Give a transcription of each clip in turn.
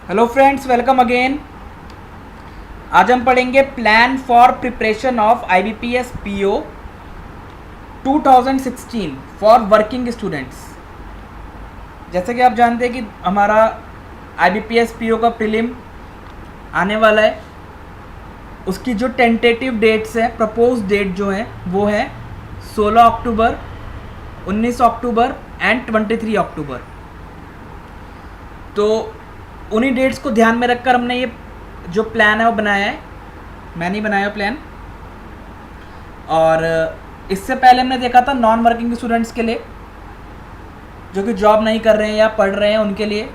Hello friends, welcome again. आज हम पढ़ेंगे plan for preparation of IBPS PO 2016 for working students. जैसे कि आप जानते हैं कि हमारा IBPS PO का प्रीलिम आने वाला है। उसकी जो टेंटेटिव डेट्स है, प्रपोज डेट जो है वो है 16 अक्टूबर, 19 अक्टूबर एंड 23 अक्टूबर। तो उन्हीं डेट्स को ध्यान में रखकर हमने ये जो प्लान है वो बनाया है। मैंने ही बनाया प्लान। और इससे पहले हमने देखा था नॉन वर्किंग स्टूडेंट्स के लिए, जो कि जॉब नहीं कर रहे हैं या पढ़ रहे हैं, उनके लिए।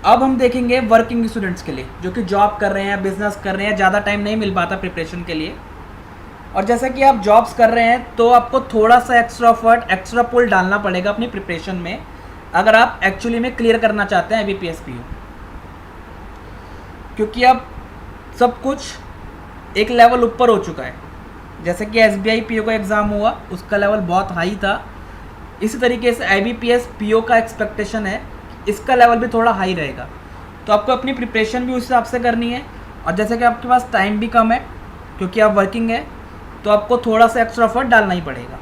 अब हम देखेंगे वर्किंग स्टूडेंट्स के लिए, जो कि जॉब कर रहे हैं, बिजनेस कर रहे हैं, ज़्यादा टाइम नहीं मिल पाता प्रिपरेशन के लिए। और जैसा कि आप जॉब्स कर रहे हैं तो आपको थोड़ा सा एक्स्ट्रा एफर्ट, एक्स्ट्रा पुल डालना पड़ेगा अपनी प्रिपरेशन में, अगर आप एक्चुअली में क्लियर करना चाहते हैं IBPS PO। क्योंकि अब सब कुछ एक लेवल ऊपर हो चुका है। जैसे कि SBI PO का एग्ज़ाम हुआ, उसका लेवल बहुत हाई था। इसी तरीके से IBPS PO का एक्सपेक्टेशन है, इसका लेवल भी थोड़ा हाई रहेगा। तो आपको अपनी प्रिपरेशन भी उस हिसाब से करनी है। और जैसे कि आपके पास टाइम भी कम है, क्योंकि आप वर्किंग है, तो आपको थोड़ा सा एक्स्ट्रा एफर्ट डालना ही पड़ेगा।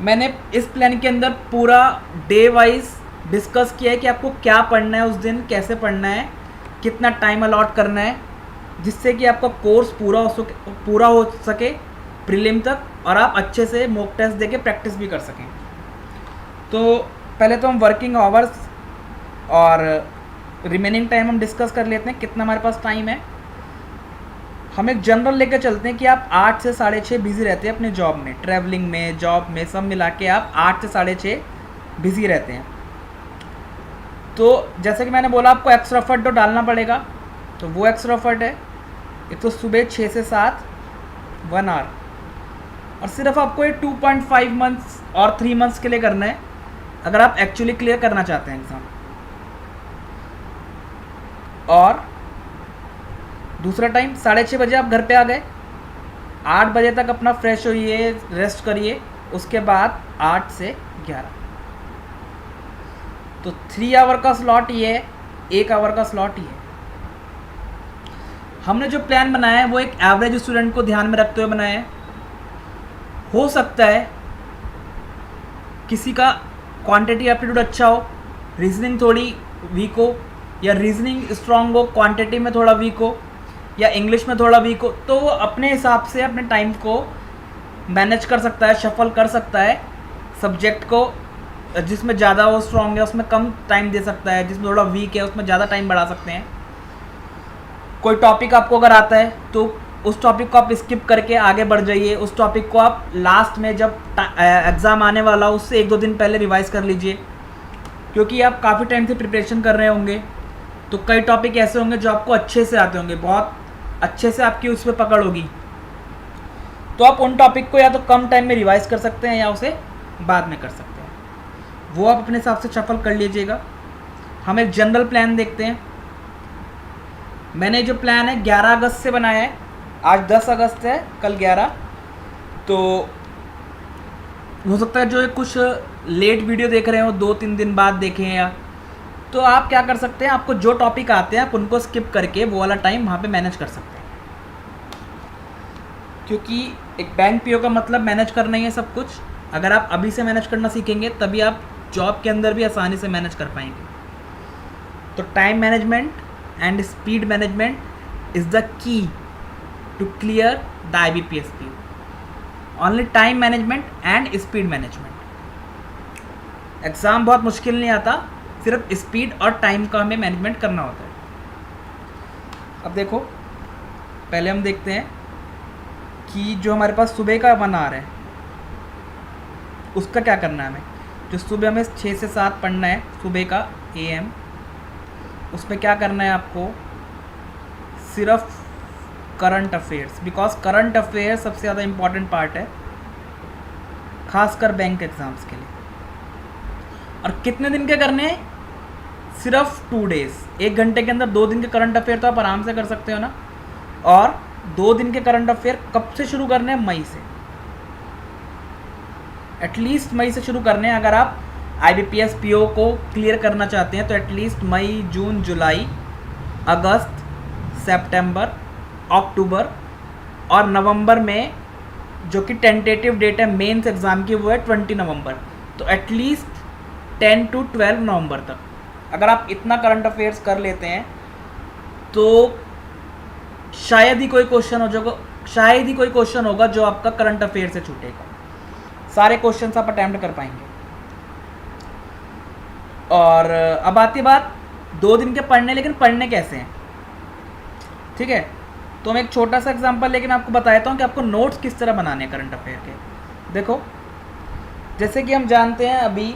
मैंने इस प्लान के अंदर पूरा डे वाइज डिस्कस किया है कि आपको क्या पढ़ना है उस दिन, कैसे पढ़ना है, कितना टाइम अलॉट करना है, जिससे कि आपका कोर्स पूरा हो सके प्रीलिम तक, और आप अच्छे से मॉक टेस्ट देके प्रैक्टिस भी कर सकें। तो पहले तो हम वर्किंग आवर्स और रिमेनिंग टाइम हम डिस्कस कर लेते हैं, कितना हमारे पास टाइम है। हम एक जनरल लेकर चलते हैं कि आप 8 से 6:30 बिजी रहते हैं अपने जॉब में, ट्रैवलिंग में, जॉब में, सब मिला के आप 8 से 6:30 बिजी रहते हैं। तो जैसे कि मैंने बोला, आपको एक्स्ट्रा एफर्ट तो डालना पड़ेगा। तो वो एक्स्ट्रा एफर्ट है, एक तो सुबह 6 से 7 1 आवर, और सिर्फ आपको ये 2.5 मंथ्स और 3 मंथ्स के लिए करना है, अगर आप एक्चुअली क्लियर करना चाहते हैं एग्ज़ाम। और दूसरा टाइम 6:30 बजे आप घर पे आ गए, 8 बजे तक अपना फ्रेश होइए, रेस्ट करिए, उसके बाद 8 से 11। तो 3 आवर का स्लॉट ये है, 1 आवर का स्लॉट ये है। हमने जो प्लान बनाया है वो एक एवरेज स्टूडेंट को ध्यान में रखते हुए बनाया है। हो सकता है किसी का क्वांटिटी एप्टीट्यूड अच्छा हो, रीजनिंग थोड़ी वीक हो, या रीजनिंग स्ट्रांग हो, क्वांटिटी में थोड़ा वीक हो, या इंग्लिश में थोड़ा वीक हो, तो वो अपने हिसाब से अपने टाइम को मैनेज कर सकता है, शफल कर सकता है। सब्जेक्ट को जिसमें ज़्यादा वो स्ट्रांग है उसमें कम टाइम दे सकता है, जिसमें थोड़ा वीक है उसमें ज़्यादा टाइम बढ़ा सकते हैं। कोई टॉपिक आपको अगर आता है तो उस टॉपिक को आप स्किप करके आगे बढ़ जाइए, उस टॉपिक को आप लास्ट में जब एग्ज़ाम आने वाला हो उससे 1-2 दिन पहले रिवाइज़ कर लीजिए। क्योंकि आप काफ़ी टाइम से प्रिपरेशन कर रहे होंगे, तो कई टॉपिक ऐसे होंगे जो आपको अच्छे से आते होंगे, बहुत अच्छे से आपकी उस पर पकड़ होगी। तो आप उन टॉपिक को या तो कम टाइम में रिवाइज कर सकते हैं या उसे बाद में कर सकते हैं, वो आप अपने हिसाब से शफल कर लीजिएगा। हम एक जनरल प्लान देखते हैं। मैंने जो प्लान है 11 अगस्त से बनाया है, आज 10 अगस्त है, कल 11। तो हो सकता है जो कुछ लेट वीडियो देख रहे हो 2-3 दिन बाद देखें, या तो आप क्या कर सकते हैं, आपको जो टॉपिक आते हैं आप उनको स्किप करके वो वाला टाइम वहाँ पे मैनेज कर सकते हैं। क्योंकि एक बैंक PO का मतलब मैनेज करना ही है सब कुछ। अगर आप अभी से मैनेज करना सीखेंगे तभी आप जॉब के अंदर भी आसानी से मैनेज कर पाएंगे। तो time management and speed management is the key to clear the IBPS PO। Only time management and speed management. Exam बहुत मुश्किल नहीं आता, सिर्फ स्पीड और टाइम का हमें मैनेजमेंट करना होता है। अब देखो, पहले हम देखते हैं कि जो हमारे पास सुबह का 1 आवर है उसका क्या करना है हमें। जो सुबह हमें 6 से 7 पढ़ना है, सुबह का AM, उसमें क्या करना है आपको, सिर्फ current affairs, because current affairs सबसे ज़्यादा इम्पॉर्टेंट पार्ट है, खासकर बैंक एग्ज़ाम्स के लिए। और कितने दिन के करने हैं, सिर्फ 2 डेज़। 1 घंटे के अंदर 2 दिन के करंट अफेयर तो आप आराम से कर सकते हो ना। और 2 दिन के करंट अफेयर कब से शुरू करने हैं, मई से, एटलीस्ट मई से शुरू करने हैं। अगर आप IBPS PO को क्लियर करना चाहते हैं तो एटलीस्ट मई, जून, जुलाई, अगस्त, सितंबर, अक्टूबर और नवंबर में जो कि टेंटेटिव डेट है मेंस एग्ज़ाम की वो है 20 नवंबर, तो एटलीस्ट 10 to 12 नवंबर तक अगर आप इतना करंट अफेयर्स कर लेते हैं तो शायद ही कोई क्वेश्चन होगा जो आपका करंट अफेयर से छूटेगा। सारे क्वेश्चंस आप अटैम्प्ट कर पाएंगे। और अब आती बात 2 दिन के पढ़ने, लेकिन पढ़ने कैसे हैं, ठीक है। तो मैं एक छोटा सा एग्जांपल लेकिन आपको बताता हूँ कि आपको नोट्स किस तरह बनाने हैं करंट अफेयर के। देखो, जैसे कि हम जानते हैं अभी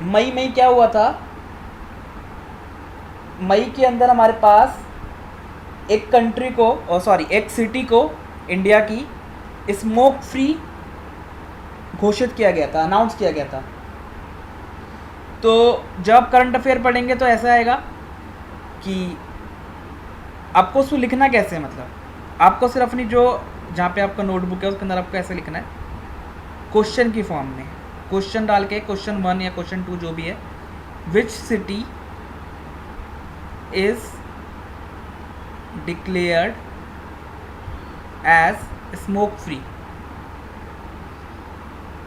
मई में क्या हुआ था, मई के अंदर हमारे पास एक कंट्री को एक सिटी को इंडिया की स्मोक फ्री घोषित किया गया था, अनाउंस किया गया था। तो जब आप करंट अफेयर पढ़ेंगे तो ऐसा आएगा कि आपको उसको लिखना कैसे है, मतलब आपको सिर्फ अपनी जो जहाँ पे आपका नोटबुक है उसके अंदर आपको ऐसे लिखना है क्वेश्चन की फॉर्म में, क्वेश्चन डाल के क्वेश्चन 1 या क्वेश्चन 2 जो भी है, which city is declared as smoke free.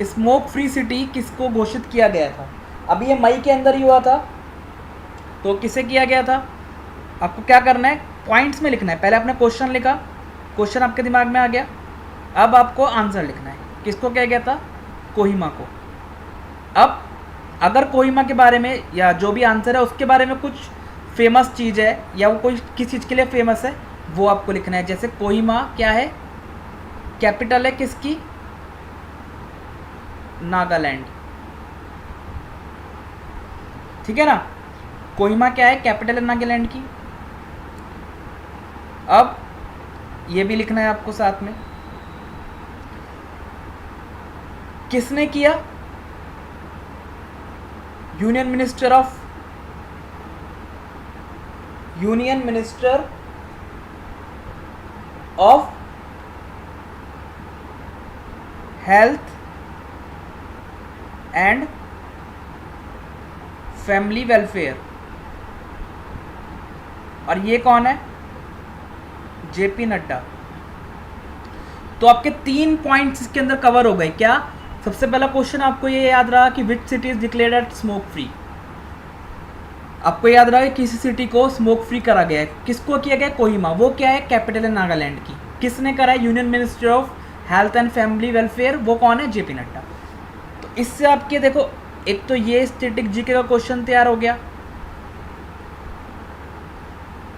Smoke free city किसको घोषित किया गया था? अभी ये मई के अंदर ही हुआ था, तो किसे किया गया था? आपको क्या करना है, पॉइंट्स में लिखना है। पहले आपने क्वेश्चन लिखा, क्वेश्चन आपके दिमाग में आ गया, अब आपको आंसर लिखना है। किसको किया गया था? कोहिमा को। अब अगर कोहिमा के बारे में या जो भी आंसर है उसके बारे में कुछ फेमस चीज़ है या वो कोई किस चीज़ के लिए फेमस है वो आपको लिखना है। जैसे कोहिमा क्या है, कैपिटल है किसकी? नागालैंड, ठीक है ना। कोहिमा क्या है, कैपिटल है नागालैंड की। अब ये भी लिखना है आपको साथ में, किसने किया? Union minister of health and family welfare. और ये कौन है? जेपी नड्डा। तो आपके 3 पॉइंट्स इसके अंदर कवर हो गए। क्या? सबसे पहला क्वेश्चन आपको ये याद रहा कि which city is declared at smoke free. आपको याद रहा है किसी सिटी को स्मोक फ्री करा गया है। किसको किया गया? कोहिमा। वो क्या है? कैपिटल है नागालैंड की। किसने करा है? Union minister of health and family welfare. वो कौन है? जेपी नड्डा। तो इससे आपके देखो, एक तो ये स्टैटिक जीके का क्वेश्चन तैयार हो गया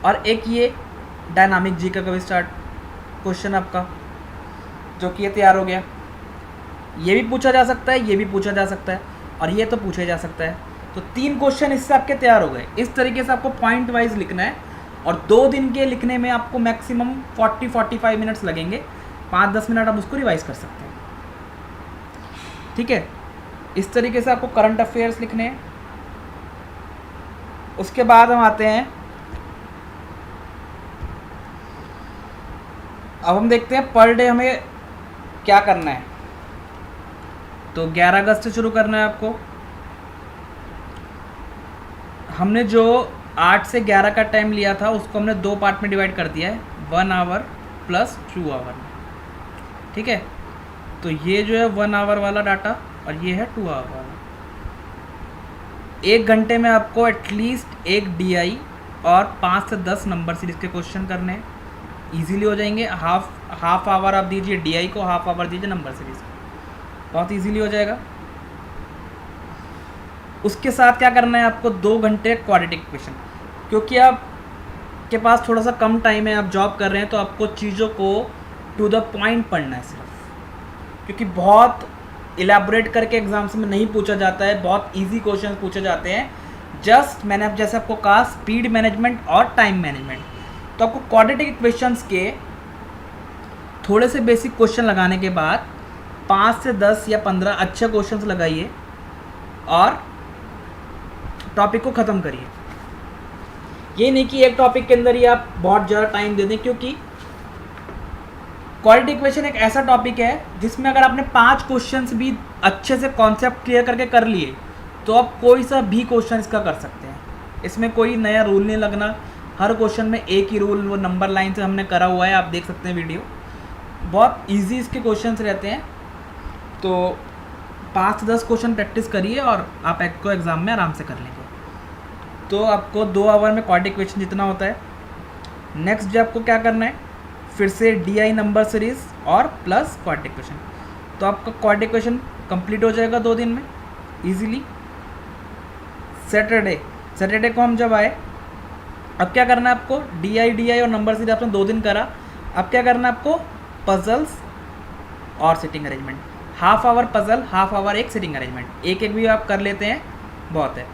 और एक ये डायनामिक जीके का भी स्टार्ट क्वेश्चन आपका जो कि ये तैयार हो गया। ये भी पूछा जा सकता है, ये भी पूछा जा सकता है और ये तो पूछा जा सकता है। तो 3 क्वेश्चन इससे आपके तैयार हो गए। इस तरीके से आपको पॉइंट वाइज लिखना है और 2 दिन के लिखने में आपको मैक्सिमम 40-45 मिनट्स लगेंगे। 5-10 मिनट आप उसको रिवाइज कर सकते हैं, ठीक है। इस तरीके से आपको करंट अफेयर्स लिखने हैं। उसके बाद हम आते हैं, अब हम देखते हैं पर डे हमें क्या करना है। तो 11 अगस्त से शुरू करना है आपको। हमने जो 8 से 11 का टाइम लिया था उसको हमने 2 पार्ट में डिवाइड कर दिया है, 1 आवर प्लस 2 आवर में, ठीक है। तो ये जो है 1 आवर वाला डाटा और ये है 2 आवर वाला। 1 घंटे में आपको एटलीस्ट एक DI और 5 से 10 नंबर सीरीज के क्वेश्चन करने हैं, ईजीली हो जाएंगे। हाफ आवर आप दीजिए DI को, हाफ आवर दीजिए नंबर सीरीज को, बहुत इजीली हो जाएगा। उसके साथ क्या करना है आपको? 2 घंटे क्वाड्रेटिक इक्वेशन। क्योंकि आप के पास थोड़ा सा कम टाइम है, आप जॉब कर रहे हैं, तो आपको चीज़ों को टू द पॉइंट पढ़ना है सिर्फ, क्योंकि बहुत इलेबोरेट करके एग्जाम्स में नहीं पूछा जाता है, बहुत इजी क्वेश्चन पूछे जाते हैं। जस्ट मैंने अब जैसे आपको कहा स्पीड मैनेजमेंट और टाइम मैनेजमेंट, तो आपको क्वाड्रेटिक इक्वेशंस के थोड़े से बेसिक क्वेश्चन लगाने के बाद 5 से 10 या 15 अच्छे क्वेश्चंस लगाइए और टॉपिक को ख़त्म करिए। ये नहीं कि एक टॉपिक के अंदर ही आप बहुत ज़्यादा टाइम दे दें, क्योंकि क्वाड्रेटिक इक्वेशन एक ऐसा टॉपिक है जिसमें अगर आपने 5 क्वेश्चंस भी अच्छे से कॉन्सेप्ट क्लियर करके कर लिए तो आप कोई सा भी क्वेश्चन इसका कर सकते हैं। इसमें कोई नया रूल नहीं लगना, हर क्वेश्चन में एक ही रूल, वो नंबर लाइन से हमने करा हुआ है, आप देख सकते हैं वीडियो। बहुत इजी इसके क्वेश्चंस रहते हैं, तो 5 से 10 क्वेश्चन प्रैक्टिस करिए और आप एक को एग्ज़ाम में आराम से कर लेंगे। तो आपको 2 आवर में क्वाड्रेटिक इक्वेशन जितना होता है। नेक्स्ट डे आपको क्या करना है, फिर से DI नंबर सीरीज और प्लस क्वाड्रेटिक इक्वेशन। तो आपका क्वाड्रेटिक इक्वेशन कंप्लीट हो जाएगा 2 दिन में इजीली। सैटरडे को हम जब आए, अब क्या करना है आपको, DI और नंबर सीरीज आपने 2 दिन करा। अब क्या करना है आपको, पजल्स और sitting arrangement. Half hour puzzle, half hour एक सिटिंग अरेंजमेंट, एक भी आप कर लेते हैं बहुत है।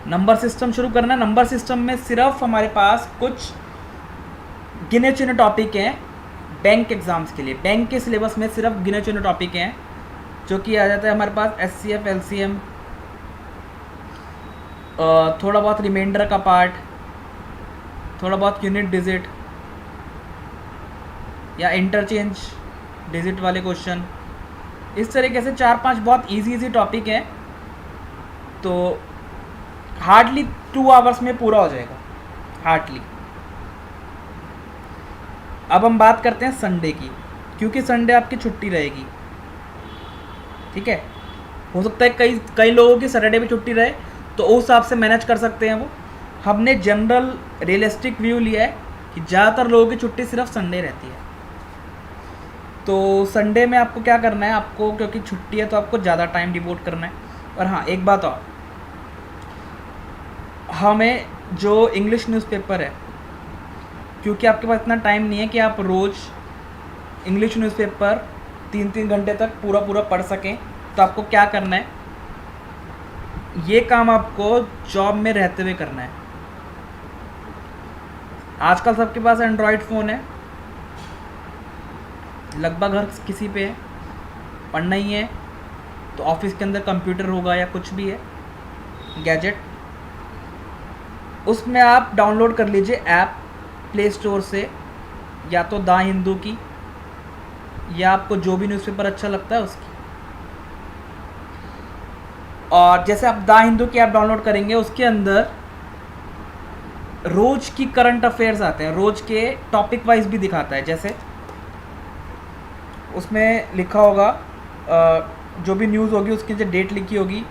नंबर सिस्टम शुरू करना है। नंबर सिस्टम में सिर्फ हमारे पास कुछ गिने चुने टॉपिक हैं बैंक एग्ज़ाम्स के लिए। बैंक के सिलेबस में सिर्फ गिने चुने टॉपिक हैं जो कि आ जाता है हमारे पास SCF, LCM, थोड़ा बहुत रिमाइंडर का पार्ट, थोड़ा बहुत यूनिट डिजिट या इंटरचेंज डिजिट वाले क्वेश्चन। इस तरीके से 4-5 बहुत इजी टॉपिक हैं, तो हार्डली 2 आवर्स में पूरा हो जाएगा, हार्डली। अब हम बात करते हैं संडे की, क्योंकि संडे आपकी छुट्टी रहेगी, ठीक है। हो सकता है कई लोगों की सैटरडे भी छुट्टी रहे, तो उस हिसाब से मैनेज कर सकते हैं वो। हमने जनरल रियलिस्टिक व्यू लिया है कि ज़्यादातर लोगों की छुट्टी सिर्फ संडे रहती है। तो संडे में आपको क्या करना है, आपको क्योंकि छुट्टी है तो आपको ज़्यादा टाइम डिवोट करना है। और हाँ, एक बात और, हमें जो इंग्लिश न्यूज़पेपर है, क्योंकि आपके पास इतना टाइम नहीं है कि आप रोज़ इंग्लिश न्यूज़पेपर 3-3 घंटे तक पूरा पढ़ सकें, तो आपको क्या करना है, ये काम आपको जॉब में रहते हुए करना है। आजकल सबके पास एंड्रॉयड फ़ोन है, लगभग हर किसी पे है। पढ़ना ही है तो ऑफिस के अंदर कंप्यूटर होगा या कुछ भी है गैजेट, उसमें आप डाउनलोड कर लीजिए ऐप प्ले स्टोर से, या तो द हिंदू की, या आपको जो भी न्यूज़पेपर अच्छा लगता है उसकी। और जैसे आप द हिंदू की ऐप डाउनलोड करेंगे, उसके अंदर रोज़ की करंट अफेयर्स आते हैं, रोज़ के टॉपिक वाइज भी दिखाता है। जैसे उसमें लिखा होगा जो भी न्यूज़ होगी उसकी जो डेट लिखी होगी,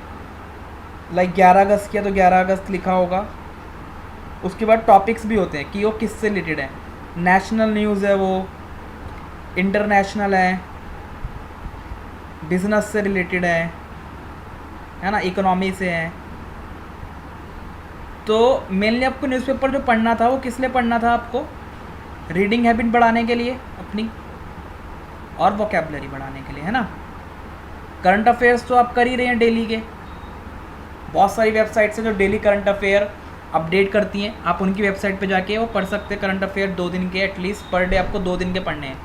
लाइक 11 अगस्त किया तो 11 अगस्त लिखा होगा। उसके बाद टॉपिक्स भी होते हैं कि वो किससे रिलेटेड है, नेशनल न्यूज़ है वो, इंटरनेशनल है, बिजनेस से रिलेटेड है ना, इकोनॉमी से है। तो मेनली आपको न्यूज़पेपर जो पढ़ना था वो किस लिए पढ़ना था, आपको रीडिंग हैबिट बढ़ाने के लिए अपनी, और वोकैबुलरी बढ़ाने के लिए, है ना। करंट अफेयर्स तो आप कर ही रहे हैं डेली के, बहुत सारी वेबसाइट्स हैं जो डेली करंट अफेयर अपडेट करती हैं, आप उनकी वेबसाइट पे जाके वो पढ़ सकते हैं। करंट अफेयर 2 दिन के एटलीस्ट पर डे आपको 2 दिन के पढ़ने हैं।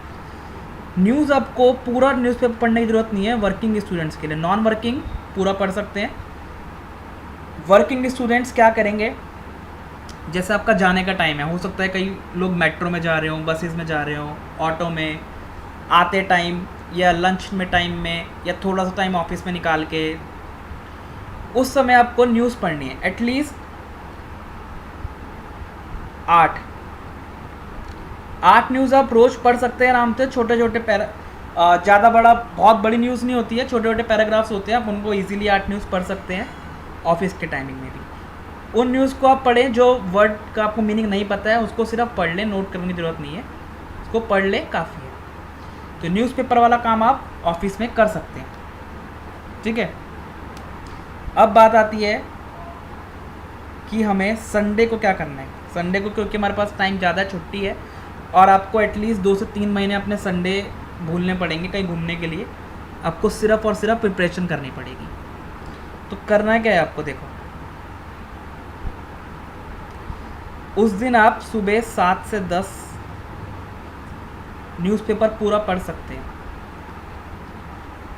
न्यूज़ आपको पूरा न्यूज़पेपर पढ़ने की ज़रूरत नहीं है वर्किंग स्टूडेंट्स के लिए, नॉन वर्किंग पूरा पढ़ सकते हैं। वर्किंग स्टूडेंट्स क्या करेंगे, जैसे आपका जाने का टाइम है, हो सकता है कई लोग मेट्रो में जा रहे हो, बसेस में जा रहे हो, ऑटो में आते टाइम, या लंच में टाइम में, या थोड़ा सा टाइम ऑफिस में निकाल के, उस समय आपको न्यूज़ पढ़नी है। एटलीस्ट 8 न्यूज़ आप रोज़ पढ़ सकते हैं आराम से। छोटे छोटे ज़्यादा बड़ा बहुत बड़ी न्यूज़ नहीं होती है, छोटे छोटे पैराग्राफ्स होते हैं, आप उनको इजीली 8 न्यूज़ पढ़ सकते हैं ऑफिस के टाइमिंग में भी। उन न्यूज़ को आप पढ़ें जो वर्ड का आपको मीनिंग नहीं पता है, उसको सिर्फ पढ़ लें, नोट करने की ज़रूरत नहीं है, उसको पढ़ लें काफ़ी है। तो न्यूज़पेपर वाला काम आप ऑफिस में कर सकते हैं, ठीक है। अब बात आती है कि हमें संडे को क्या करना है। संडे को क्योंकि हमारे पास टाइम ज़्यादा छुट्टी है, और आपको एटलीस्ट 2 से 3 महीने अपने संडे भूलने पड़ेंगे कहीं घूमने के लिए, आपको सिर्फ और सिर्फ प्रिपरेशन करनी पड़ेगी। तो करना क्या है आपको, देखो उस दिन आप सुबह 7 से 10 न्यूज़पेपर पूरा पढ़ सकते हैं।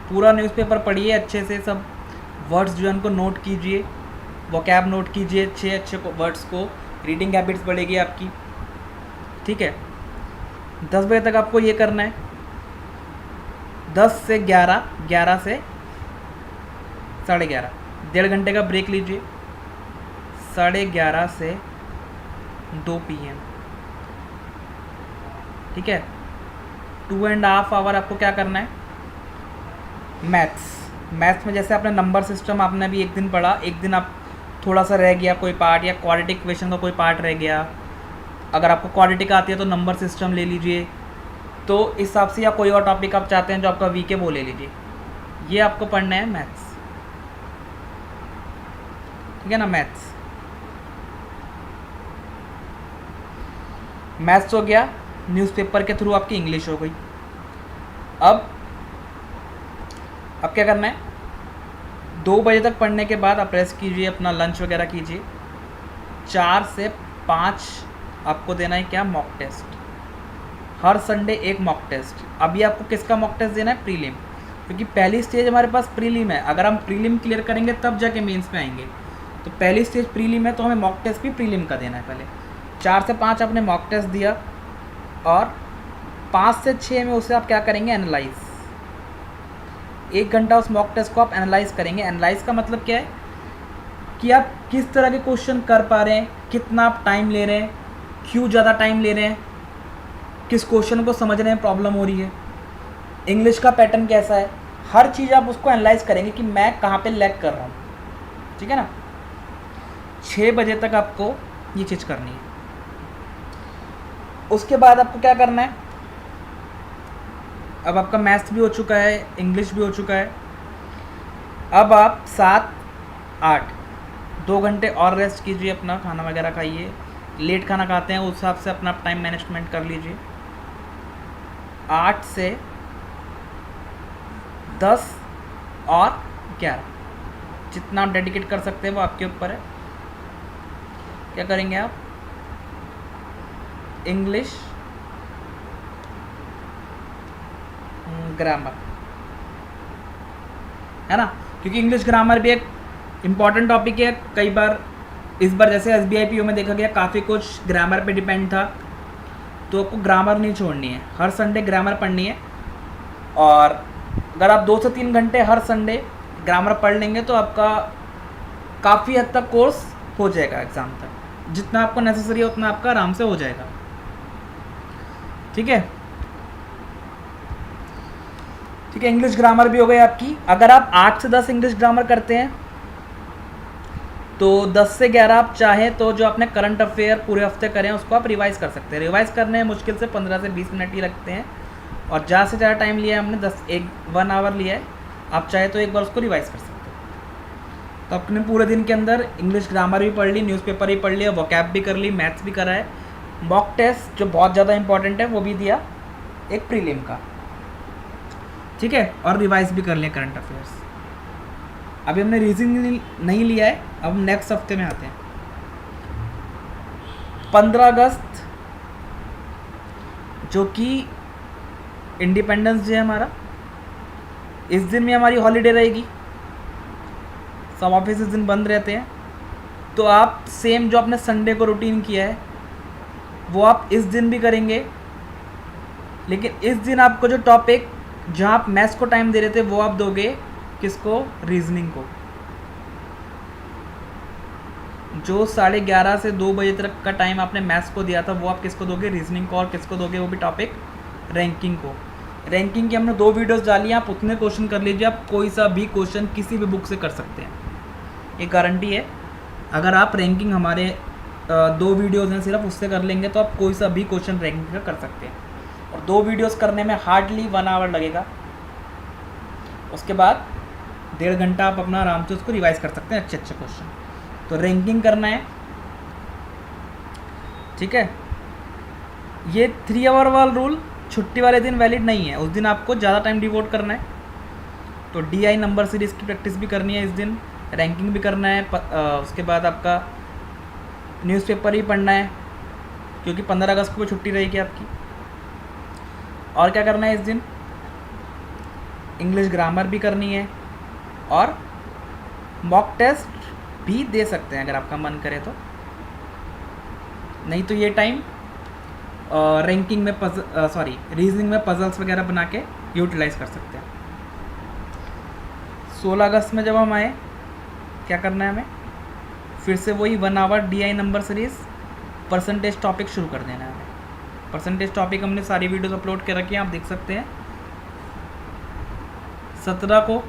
पूरा न्यूज़पेपर पढ़िए अच्छे से, सब वर्ड्स जो है उनको नोट कीजिए, वोकैब नोट कीजिए अच्छे वर्ड्स को, रीडिंग हैबिट्स बढ़ेगी आपकी, ठीक है। 10 बजे तक आपको ये करना है। 10 से 11, 11 से 11:30, 1.5 घंटे का ब्रेक लीजिए। 11:30 से 2 PM, ठीक है। 2.5 आवर आपको क्या करना है, मैथ्स में जैसे आपने नंबर सिस्टम आपने अभी एक दिन पढ़ा, एक दिन आप थोड़ा सा रह गया कोई पार्ट, या क्वाड्रेटिक इक्वेशन का कोई पार्ट रह गया, अगर आपको क्वाड्रेटिक आती है तो नंबर सिस्टम ले लीजिए। तो इस हिसाब से, या कोई और टॉपिक आप चाहते हैं जो आपका वीक है वो ले लीजिए। ये आपको पढ़ना है मैथ्स, ठीक है ना। मैथ्स हो गया, न्यूज़पेपर के थ्रू आपकी इंग्लिश हो गई। अब क्या करना है, 2 बजे तक पढ़ने के बाद आप रेस्ट कीजिए, अपना लंच वगैरह कीजिए। 4 से 5 आपको देना है क्या, मॉक टेस्ट। हर संडे एक मॉक टेस्ट। अभी आपको किसका मॉक टेस्ट देना है, प्रीलिम, क्योंकि पहली स्टेज हमारे पास प्रीलिम है। अगर हम प्रीलिम क्लियर करेंगे तब जाके मेंस में आएंगे। तो पहली स्टेज प्रीलिम है, तो हमें मॉक टेस्ट भी प्रीलिम का देना है पहले। 4 से 5 आपने मॉक टेस्ट दिया, और 5 से 6 में उसे आप क्या करेंगे, एनालाइज। 1 घंटा उस मॉक टेस्ट को आप एनालाइज करेंगे। एनालाइज का मतलब क्या है कि आप किस तरह के क्वेश्चन कर पा रहे हैं, कितना आप टाइम ले रहे हैं, क्यों ज़्यादा टाइम ले रहे हैं, किस क्वेश्चन को समझने में प्रॉब्लम हो रही है, इंग्लिश का पैटर्न कैसा है, हर चीज़ आप उसको एनालाइज करेंगे कि मैं कहाँ पे लैग कर रहा हूँ, ठीक है ना। 6 बजे तक आपको ये चीज़ करनी है। उसके बाद आपको क्या करना है, अब आपका मैथ्स भी हो चुका है, इंग्लिश भी हो चुका है। अब आप 7, 8 2 घंटे और रेस्ट कीजिए, अपना खाना वगैरह खाइए। लेट खाना खाते हैं उस हिसाब से अपना टाइम मैनेजमेंट कर लीजिए। 8 से 10 और 11 जितना आप डेडिकेट कर सकते हैं वो आपके ऊपर है। क्या करेंगे आप, इंग्लिश ग्रामर, है ना, क्योंकि इंग्लिश ग्रामर भी एक इम्पॉर्टेंट टॉपिक है। कई बार इस बार जैसे SBI PO में देखा गया काफ़ी कुछ ग्रामर पे डिपेंड था, तो आपको ग्रामर नहीं छोड़नी है, हर संडे ग्रामर पढ़नी है। और अगर आप 2 से 3 घंटे हर संडे ग्रामर पढ़ लेंगे तो आपका काफ़ी हद तक कोर्स हो जाएगा एग्ज़ाम तक। जितना आपको नेसेसरी है उतना आपका आराम से हो जाएगा, ठीक है। ठीक है, इंग्लिश ग्रामर भी हो गई आपकी। अगर आप 8 से 10 इंग्लिश ग्रामर करते हैं तो 10 से 11 आप चाहें तो जो आपने करंट अफेयर पूरे हफ्ते करें उसको आप रिवाइज़ कर सकते हैं। रिवाइज़ करने में मुश्किल से 15 से 20 मिनट ही लगते हैं, और ज़्यादा से ज़्यादा टाइम लिया है हमने 1 आवर लिया है। आप चाहे तो एक बार उसको रिवाइज़ कर सकते हैं। तो आपने पूरे दिन के अंदर इंग्लिश ग्रामर भी पढ़ ली, न्यूज़पेपर भी पढ़ लिया, वोकैब भी कर ली, मैथ्स भी करा है। मॉक टेस्ट जो बहुत ज़्यादा इंपॉर्टेंट है वो भी दिया, एक प्रीलिम का, ठीक है, और रिवाइज भी कर लिया करंट अफेयर्स। अभी हमने रीजनिंग नहीं लिया है, अब हम नेक्स्ट हफ्ते में आते हैं। 15 अगस्त जो कि इंडिपेंडेंस डे है हमारा, इस दिन में हमारी हॉलीडे रहेगी, सब ऑफिस इस दिन बंद रहते हैं। तो आप सेम जो आपने संडे को रूटीन किया है वो आप इस दिन भी करेंगे, लेकिन इस दिन आपको जो टॉपिक जहाँ आप मैथ्स को टाइम दे रहे थे वो आप दोगे किसको, रीजनिंग को। जो 11:30 से 2 बजे तक का टाइम आपने मैथ्स को दिया था वो आप किसको दोगे, रीजनिंग को। और किसको दोगे, वो भी टॉपिक रैंकिंग को। रैंकिंग की हमने 2 वीडियोस डाली हैं, आप उतने क्वेश्चन कर लीजिए, आप कोई सा भी क्वेश्चन किसी भी बुक से कर सकते हैं, ये गारंटी है। अगर आप रैंकिंग हमारे 2 वीडियोज़ हैं सिर्फ उससे कर लेंगे तो आप कोई सा भी क्वेश्चन रैंकिंग का कर सकते हैं। और 2 वीडियोस करने में हार्डली 1 आवर लगेगा। उसके बाद 1.5 घंटा आप अपना आराम से उसको रिवाइज कर सकते हैं, अच्छे क्वेश्चन। तो रैंकिंग करना है, ठीक है। ये 3 आवर वाला रूल छुट्टी वाले दिन वैलिड नहीं है, उस दिन आपको ज़्यादा टाइम डिवोट करना है। तो DI नंबर सीरीज़ की प्रैक्टिस भी करनी है इस दिन, रैंकिंग भी करना है। उसके बाद आपका न्यूज़पेपर भी पढ़ना है, क्योंकि 15 अगस्त को छुट्टी रहेगी आपकी। और क्या करना है इस दिन, इंग्लिश ग्रामर भी करनी है, और मॉक टेस्ट भी दे सकते हैं अगर आपका मन करे तो। नहीं तो ये टाइम रैंकिंग में रीजनिंग में पजल्स वगैरह बना के यूटिलाइज कर सकते हैं। 16 अगस्त में जब हम आए, क्या करना है हमें, फिर से वही 1 hour DI number series percentage topic शुरू कर देना है हमें। परसेंटेज टॉपिक हमने सारी वीडियोस अपलोड कर रखी हैं, आप देख सकते हैं। 17 को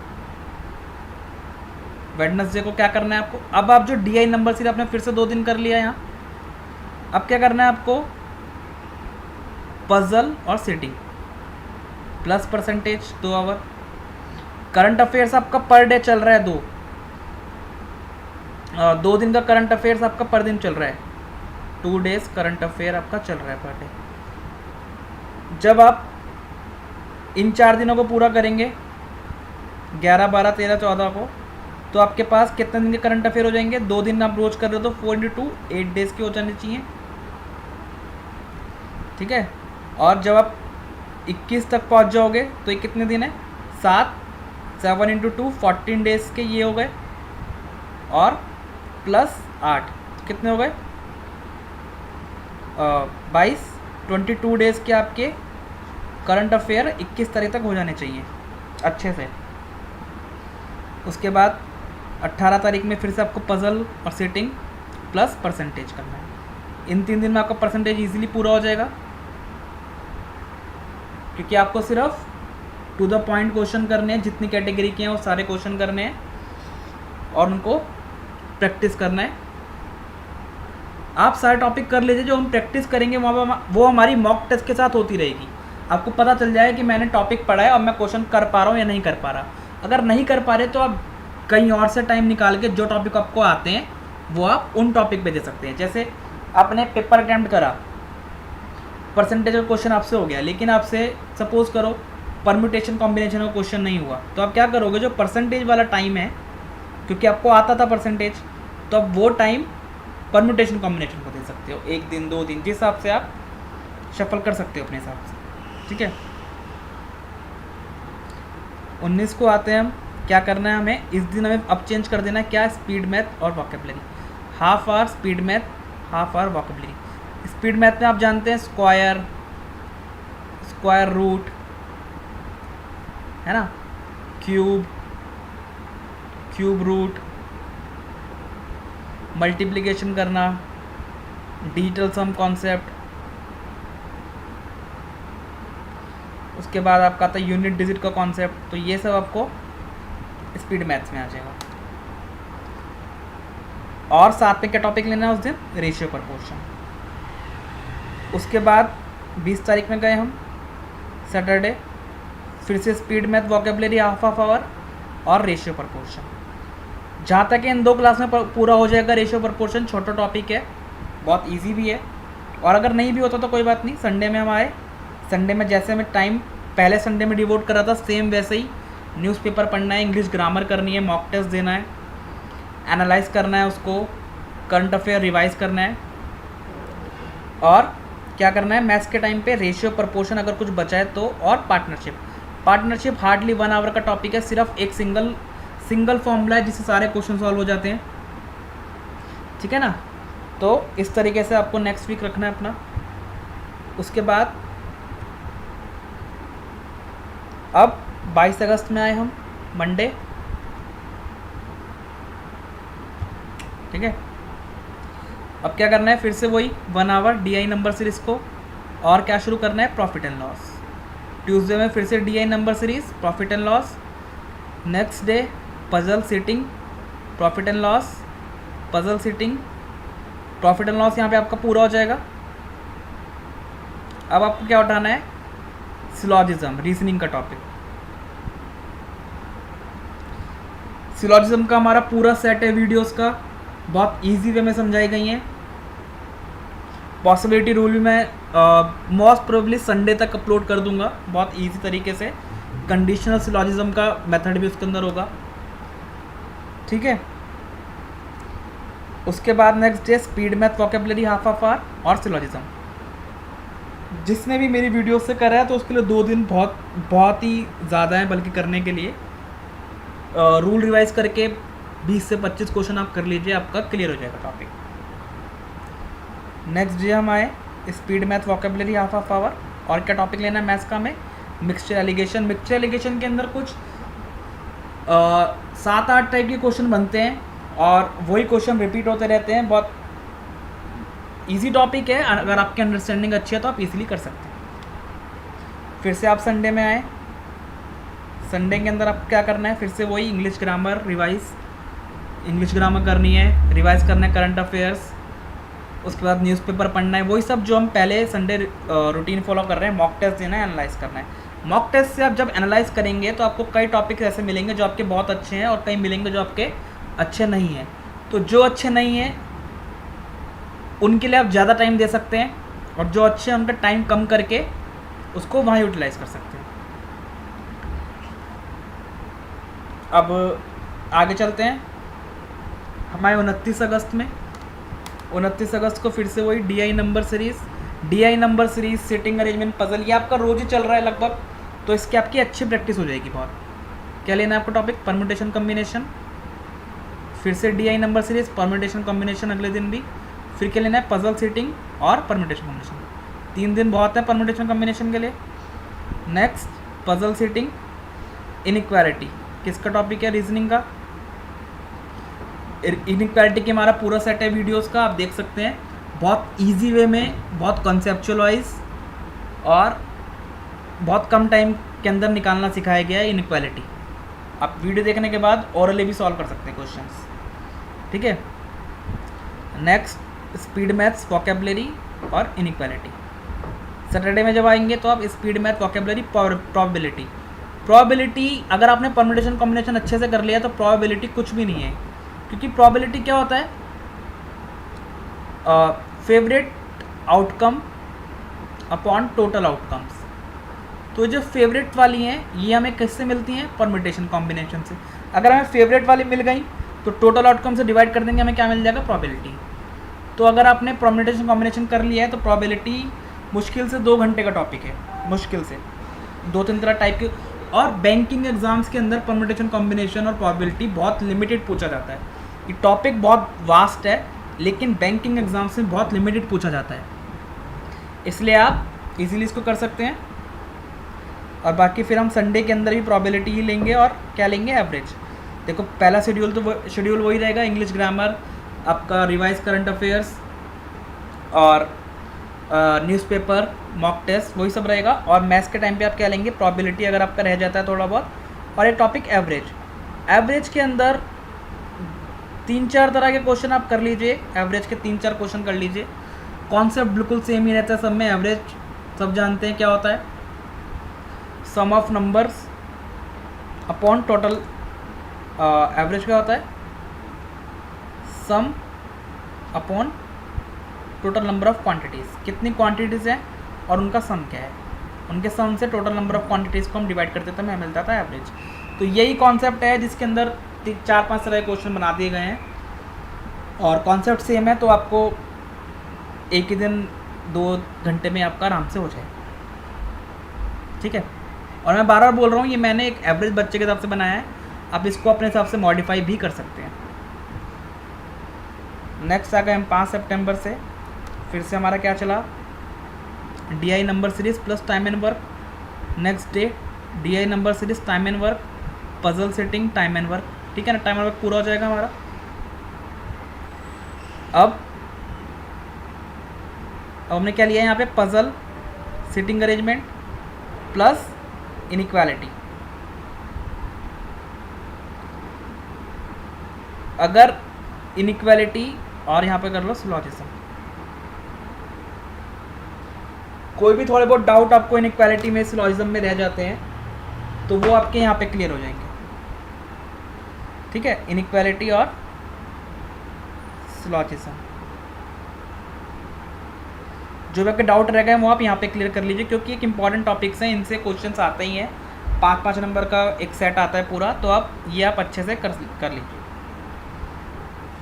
वेडनेसडे को क्या करना है आपको, अब आप जो DI नंबर सीरीज आपने फिर से 2 दिन कर लिया यहाँ, अब क्या करना है आपको, पजल और seating plus percentage 2 hour. Current affairs आपका पर डे चल रहा है 2 दिन का करंट अफेयर्स आपका पर दिन चल रहा है, 2 डेज करंट अफेयर आपका चल रहा है पर डे। जब आप इन 4 दिनों को पूरा करेंगे 11, 12, 13, 14 को, तो आपके पास कितने दिन के करंट अफेयर हो जाएंगे, 2 दिन आप रोज कर रहे हो तो 4 × 2 8 डेज के हो जाने चाहिए, ठीक है। और जब आप 21 तक पहुंच जाओगे तो ये कितने दिन है, 7 × 2 14 डेज के ये हो गए, और प्लस 8 कितने हो गए, 22 22 डेज के आपके करंट अफेयर 21 तारीख तक हो जाने चाहिए अच्छे से। उसके बाद 18 तारीख में फिर से आपको पजल और सेटिंग प्लस परसेंटेज करना है। इन 3 दिन में आपका परसेंटेज इजीली पूरा हो जाएगा, क्योंकि आपको सिर्फ टू द पॉइंट क्वेश्चन करने हैं, जितनी कैटेगरी के हैं वो सारे क्वेश्चन करने हैं और उनको प्रैक्टिस करना है। आप सारे टॉपिक कर लीजिए, जो हम प्रैक्टिस करेंगे वो हमारी मॉक टेस्ट के साथ होती रहेगी। आपको पता चल जाएगा कि मैंने टॉपिक पढ़ा है और मैं क्वेश्चन कर पा रहा हूँ या नहीं कर पा रहा। अगर नहीं कर पा रहे तो आप कहीं और से टाइम निकाल के जो टॉपिक आपको आते हैं वो आप उन टॉपिक पे दे सकते हैं। जैसे आपने पेपर अटैम्प्ट करा, परसेंटेज का क्वेश्चन आपसे हो गया, लेकिन आपसे सपोज करो परम्यूटेशन कॉम्बिनेशन का क्वेश्चन नहीं हुआ, तो आप क्या करोगे, जो परसेंटेज वाला टाइम है, क्योंकि आपको आता था परसेंटेज, तो आप वो टाइम परम्यूटेशन कॉम्बिनेशन को दे सकते हो, 1 दिन 2 दिन जिस हिसाब से आप शफल कर सकते हो अपने हिसाब से, ठीक है। 19 को आते हैं हम, क्या करना है हमें, इस दिन हमें अब चेंज कर देना है, क्या, स्पीड मैथ और vocabulary, half hour speed math, half hour vocabulary. Speed math में आप जानते हैं स्क्वायर रूट है ना, क्यूब रूट, मल्टीप्लिकेशन करना, डिजिटल सम कॉन्सेप्ट, उसके बाद आपका आता है यूनिट डिजिट का कॉन्सेप्ट। तो ये सब आपको स्पीड मैथ्स में आ जाएगा। और साथ में क्या टॉपिक लेना है उस दिन, रेशियो प्रपोर्शन। उसके बाद 20 तारीख में गए हम सैटरडे, फिर से speed math vocabulary half hour और रेशियो प्रपोर्शन। जहाँ तक इन 2 क्लास में पूरा हो जाएगा रेशियो प्रपोर्शन, छोटा टॉपिक है, बहुत इजी भी है, और अगर नहीं भी होता तो कोई बात नहीं, संडे में हम आए, संडे में जैसे हमें टाइम पहले संडे में डिवोट करा था सेम वैसे ही न्यूज़पेपर पढ़ना है, इंग्लिश ग्रामर करनी है, मॉक टेस्ट देना है, एनालाइज करना है उसको, करंट अफेयर रिवाइज करना है, और क्या करना है, मैथ्स के टाइम पे रेशियो प्रपोर्शन अगर कुछ बचा है तो, और पार्टनरशिप हार्डली 1 आवर का टॉपिक है, सिर्फ एक सिंगल फॉर्मूला है जिससे सारे क्वेश्चन सॉल्व हो जाते हैं, ठीक है ना। तो इस तरीके से आपको नेक्स्ट वीक रखना है अपना। उसके बाद अब 22 अगस्त में आए हम, मंडे, ठीक है। अब क्या करना है, फिर से वही 1 आवर DI नंबर सीरीज को, और क्या शुरू करना है, प्रॉफिट एंड लॉस। ट्यूसडे में फिर से DI number series, profit and loss. Next day puzzle seating, profit and loss, puzzle seating, profit and loss यहाँ पे आपका पूरा हो जाएगा। अब आपको क्या उठाना है, सिलॉजिज्म, रीजनिंग का टॉपिक। सिलॉजिज्म का हमारा पूरा सेट है वीडियोस का, बहुत इजी वे में समझाई गई हैं। पॉसिबिलिटी रूल भी मैं मोस्ट प्रोबेबली संडे तक अपलोड कर दूंगा, बहुत इजी तरीके से। कंडीशनल सिलॉजिज्म का मेथड भी उसके अंदर होगा, ठीक है। उसके बाद next day speed math vocabulary half hour और सिलॉजिज्म। जिसने भी मेरी वीडियो से करा है तो उसके लिए 2 दिन बहुत ही ज़्यादा है, बल्कि करने के लिए रूल रिवाइज करके 20 से 25 क्वेश्चन आप कर लीजिए, आपका क्लियर हो जाएगा टॉपिक। नेक्स्ट डे हम आए, speed math vocabulary half hour, और क्या टॉपिक लेना है मैथ्स का, में मिक्सचर एलिगेशन के अंदर कुछ 7-8 टाइप के क्वेश्चन बनते हैं और वही क्वेश्चन रिपीट होते रहते हैं। बहुत इजी टॉपिक है, अगर आपकी अंडरस्टैंडिंग अच्छी है तो आप इजीली कर सकते हैं। फिर से आप संडे में आए, संडे के अंदर आप क्या करना है, फिर से वही इंग्लिश ग्रामर करनी है, रिवाइज करना है करंट अफेयर्स, उसके बाद न्यूज़पेपर पढ़ना है, वही सब जो हम पहले संडे रूटीन फॉलो कर रहे हैं। मॉक टेस्ट देना है, एनालाइज करना है। मॉक टेस्ट से आप जब एनालाइज करेंगे तो आपको कई टॉपिक्स ऐसे मिलेंगे जो आपके बहुत अच्छे हैं और कई मिलेंगे जो आपके अच्छे नहीं हैं। तो जो अच्छे नहीं हैं उनके लिए आप ज़्यादा टाइम दे सकते हैं और जो अच्छे हैं उनका टाइम कम करके उसको वहाँ यूटिलाइज कर सकते हैं। अब आगे चलते हैं। हमारे 29 अगस्त को फिर से वही DI number series sitting arrangement puzzle, ये आपका रोज ही चल रहा है लगभग, तो इसकी आपकी अच्छी प्रैक्टिस हो जाएगी बहुत। क्या लेना है आपको टॉपिक, परम्यूटेशन कॉम्बिनेशन, फिर से DI number series, permutation combination अगले दिन भी, फिर क्या लेना है पजल सिटिंग और परम्यूटेशन कॉम्बिनेशन। 3 दिन बहुत है परम्यूटेशन कॉम्बिनेशन के लिए। नेक्स्ट पजल सिटिंग, इनइक्वालिटी, किसका टॉपिक है, रीजनिंग का। इनइक्वालिटी के हमारा पूरा सेट है वीडियोस का, आप देख सकते हैं। बहुत इजी वे में, बहुत कॉन्सेप्चुअल वाइज और बहुत कम टाइम के अंदर निकालना सिखाया गया है इनइक्वालिटी। आप वीडियो देखने के बाद ओरली भी सॉल्व कर सकते हैं क्वेश्चंस, ठीक है। नेक्स्ट स्पीड मैथ्स, वोकेबलरी और इनइक्वालिटी। सैटरडे में जब आएंगे तो आप स्पीड मैथ, वोकेबलरी, प्रोबेबिलिटी अगर आपने परम्यूटेशन कॉम्बिनेशन अच्छे से कर लिया तो प्रोबेबिलिटी कुछ भी नहीं है, क्योंकि प्रोबेबिलिटी क्या होता है, favourite outcome upon total outcomes. तो जो फेवरेट वाली हैं ये हमें किससे मिलती हैं, परम्यूटेशन कॉम्बिनेशन से। अगर हमें फेवरेट वाली मिल गई तो टोटल आउटकम से डिवाइड कर देंगे, हमें क्या मिल जाएगा, प्रोबेबिलिटी। तो अगर आपने परम्यूटेशन कॉम्बिनेशन कर लिया है तो प्रोबेबिलिटी मुश्किल से 2 घंटे का टॉपिक है, मुश्किल से 2-3 तरह टाइप के। और बैंकिंग एग्जाम्स के अंदर परम्यूटेशन कॉम्बिनेशन और प्रोबेबिलिटी बहुत लिमिटेड पूछा जाता है। ये टॉपिक बहुत वास्ट है लेकिन बैंकिंग एग्जाम से बहुत लिमिटेड पूछा जाता है, इसलिए आप इजीली इसको कर सकते हैं। और बाकी फिर हम संडे के अंदर भी प्रोबेबिलिटी ही लेंगे और क्या लेंगे, एवरेज। देखो पहला शेड्यूल वही रहेगा, इंग्लिश ग्रामर, आपका रिवाइज करंट अफेयर्स और न्यूज़पेपर, मॉक टेस्ट, वही सब रहेगा। और मैथ्स के टाइम पे आप क्या लेंगे, प्रोबेबिलिटी अगर आपका रह जाता है थोड़ा बहुत, और एक टॉपिक एवरेज के अंदर 3-4 तरह के क्वेश्चन आप कर लीजिए, एवरेज के 3-4 क्वेश्चन कर लीजिए। कॉन्सेप्ट बिल्कुल सेम ही रहता है सब में। एवरेज सब जानते हैं क्या होता है, sum of numbers upon total. Average क्या होता है, sum upon total number of quantities, कितनी क्वांटिटीज़ हैं और उनका सम क्या है, उनके सम से टोटल नंबर ऑफ क्वांटिटीज़ को हम डिवाइड करते थे, हमें मिलता था एवरेज। तो यही कॉन्सेप्ट है जिसके अंदर 4-5 तरह के क्वेश्चन बना दिए गए हैं और कॉन्सेप्ट सेम है, तो आपको एक ही दिन 2 घंटे में आपका आराम से हो जाए, ठीक है। और मैं बार बार बोल रहा हूँ ये मैंने एक एवरेज बच्चे के हिसाब से बनाया है, आप इसको अपने हिसाब से मॉडिफाई भी कर सकते हैं। नेक्स्ट आ गए हम 5 सितंबर से, फिर से हमारा क्या चला, DI number series plus time and work. Next day DI number series, time and work, puzzle setting, time and work, ठीक है ना। टाइम एंड वर्क पूरा हो जाएगा हमारा। अब हमने क्या लिया है यहाँ पे, puzzle, sitting arrangement plus inequality. अगर इनइक्वालिटी और यहाँ पे कर लो सिलोजिज्म, कोई भी थोड़े बहुत डाउट आपको इनइक्वालिटी में, सिलोजिज्म में रह जाते हैं तो वो आपके यहाँ पे क्लियर हो जाएंगे, ठीक है। इनइक्वालिटी और सिलोजिज्म, जो भी आपके डाउट रह गए वो आप यहाँ पे क्लियर कर लीजिए, क्योंकि एक इंपॉर्टेंट टॉपिक्स हैं, इनसे क्वेश्चंस आते ही हैं। 5-5 नंबर का एक सेट आता है पूरा, तो आप ये अच्छे से कर लीजिए।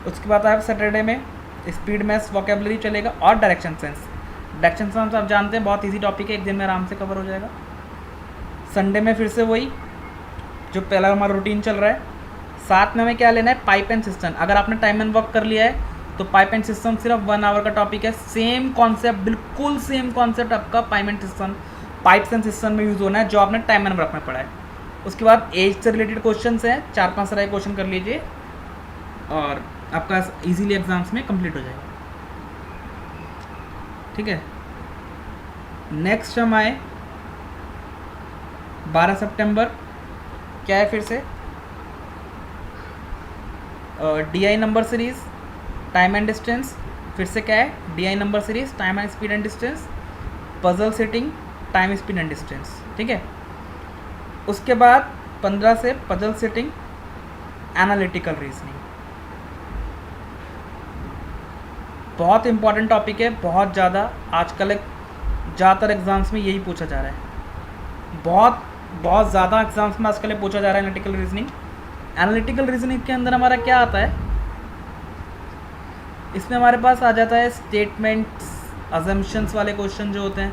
उसके बाद आप सैटरडे में स्पीड मैथ्स, वोकेबलरी चलेगा और डायरेक्शन सेंस। डायरेक्शन सेंस आप जानते हैं बहुत इजी टॉपिक है, एक दिन में आराम से कवर हो जाएगा। संडे में फिर से वही जो पहला हमारा रूटीन चल रहा है। साथ में हमें क्या लेना है, पाइप एंड सिस्टम। अगर आपने टाइम एंड वर्क कर लिया है तो पाइप एंड सिस्टम सिर्फ 1 आवर का टॉपिक है। सेम कॉन्सेप्ट, बिल्कुल सेम कॉन्सेप्ट आपका pipe and system pipes and system में यूज़ होना है, जो आपने टाइम एंड वर्क में पढ़ा है। उसके बाद एज से रिलेटेड क्वेश्चन हैं, 4-5 तरह के क्वेश्चन कर लीजिए और आपका इजीली एग्जाम्स में कंप्लीट हो जाएगा। ठीक है, नेक्स्ट हम आए 12 सितंबर, क्या है फिर से DI number series time and distance, फिर से क्या है DI number series time and speed and distance, puzzle setting time speed and distance. ठीक है, उसके बाद 15 से पजल सेटिंग एनालिटिकल रीजनिंग। बहुत इंपॉर्टेंट टॉपिक है, बहुत ज़्यादा आजकल ज़्यादातर एग्जाम्स में यही पूछा जा रहा है, बहुत ज़्यादा एग्जाम्स में आजकल पूछा जा रहा है एनालिटिकल रीजनिंग। एनालिटिकल रीजनिंग के अंदर हमारा क्या आता है, इसमें हमारे पास आ जाता है स्टेटमेंट्स, अजम्पशंस वाले क्वेश्चन जो होते हैं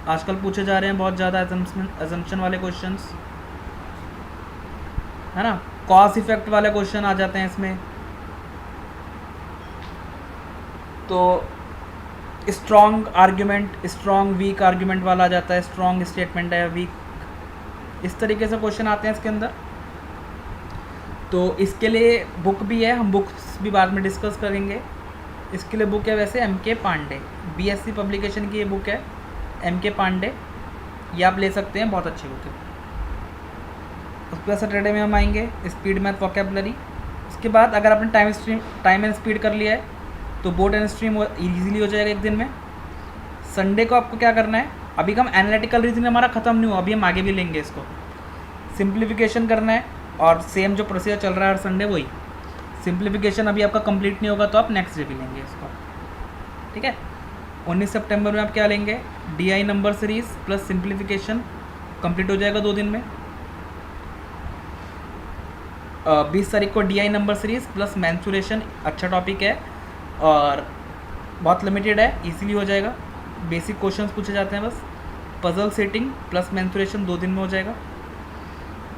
आजकल पूछे जा रहे हैं बहुत ज़्यादा, अजम्पशन वाले क्वेश्चंस है ना, कॉज इफेक्ट वाले क्वेश्चन आ जाते हैं इसमें। तो strong argument, strong week argument वाला आ जाता है, स्ट्रॉन्ग स्टेटमेंट है वीक, इस तरीके से क्वेश्चन आते हैं इसके अंदर। तो इसके लिए बुक भी है, हम बुक्स भी बाद में डिस्कस करेंगे। इसके लिए बुक है वैसे MK पांडे, BSc पब्लिकेशन की ये बुक है MK पांडे, ये आप ले सकते हैं, बहुत अच्छी बुक है। उसके बाद सैटरडे में हम आएंगे स्पीड मैथ वोकैबुलरी। उसके बाद अगर आपने टाइम एंड स्पीड कर लिया है तो बोर्ड एंड स्ट्रीम ईजिली हो जाएगा एक दिन में। संडे को आपको क्या करना है, अभी हम एनालिटिकल रीजनिंग हमारा ख़त्म नहीं हुआ, अभी हम आगे भी लेंगे इसको, सिंप्लीफिकेशन करना है और सेम जो प्रोसीजर चल रहा है हर संडे वही। सिंप्लीफिकेशन अभी आपका कंप्लीट नहीं होगा तो आप नेक्स्ट डे भी लेंगे इसको। ठीक है, 19 सितंबर में आप क्या लेंगे, DI number series plus simplification complete हो जाएगा 2 दिन में। 20 तारीख को DI number series plus mensuration, अच्छा टॉपिक है और बहुत लिमिटेड है, इजीली हो जाएगा, बेसिक क्वेश्चंस पूछे जाते हैं बस। पजल सेटिंग प्लस मेंसुरेशन 2 दिन में हो जाएगा।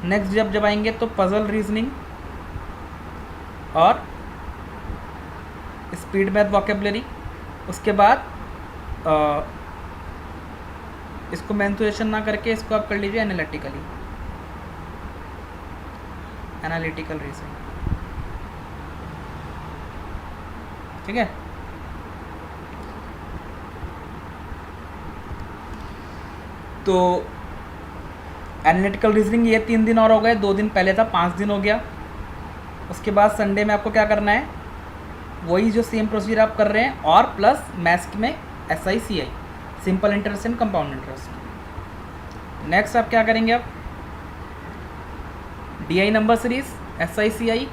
नेक्स्ट जब आएंगे तो पजल रीजनिंग और स्पीड मैथ वोकैबुलरी। उसके बाद इसको मेंसुरेशन ना करके इसको आप कर लीजिए एनालिटिकल रीजनिंग। ठीक है, तो एनालिटिकल रीजनिंग ये 3 दिन और हो गए, 2 दिन पहले था 5 दिन हो गया। उसके बाद संडे में आपको क्या करना है, वही जो सेम प्रोसीजर आप कर रहे हैं और प्लस मैथ्स में SICI simple interest and compound interest. Next आप क्या करेंगे, आप DI number series SICI,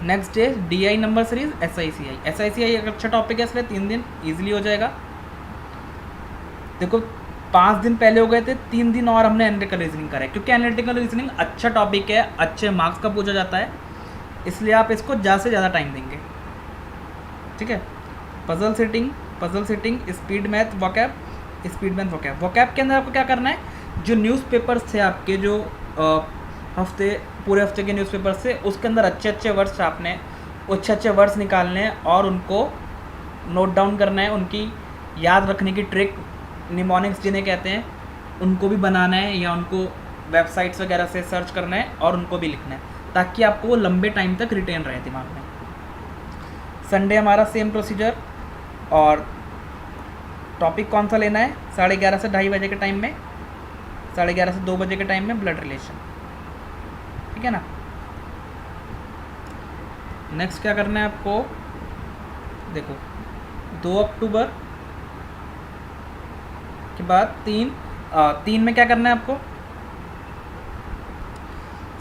next day DI number series SICI एक अच्छा टॉपिक है, इसलिए 3 दिन ईजिली हो जाएगा। देखो 5 दिन पहले हो गए थे, 3 दिन और हमने एनालिटिकल रीजनिंग करा है, क्योंकि एनालिटिकल रीजनिंग अच्छा टॉपिक है, अच्छे मार्क्स का पूछा जाता है, इसलिए आप इसको ज़्यादा से ज़्यादा टाइम देंगे। ठीक है, puzzle setting speed math vocab, vocab के अंदर आपको क्या करना है, जो न्यूज़पेपर्स थे आपके, जो पूरे हफ्ते के न्यूज़पेपर्स थे, उसके अंदर अच्छे वर्ड्स आपने अच्छे वर्ड्स निकालने हैं और उनको नोट डाउन करना है, उनकी याद रखने की ट्रिक, निमोनिक्स जिन्हें कहते हैं, उनको भी बनाना है या उनको वेबसाइट्स वगैरह से सर्च करना है और उनको भी लिखना है, ताकि आपको वो लंबे टाइम तक रिटेन रहे दिमाग में। संडे हमारा सेम प्रोसीजर, और टॉपिक कौन सा लेना है, 11:30 से 2:30 बजे के टाइम में, 11:30 से 2 बजे के टाइम में ब्लड रिलेशन। ठीक है ना, नेक्स्ट क्या करना है आपको, देखो 2 अक्टूबर के बाद 3 में क्या करना है आपको,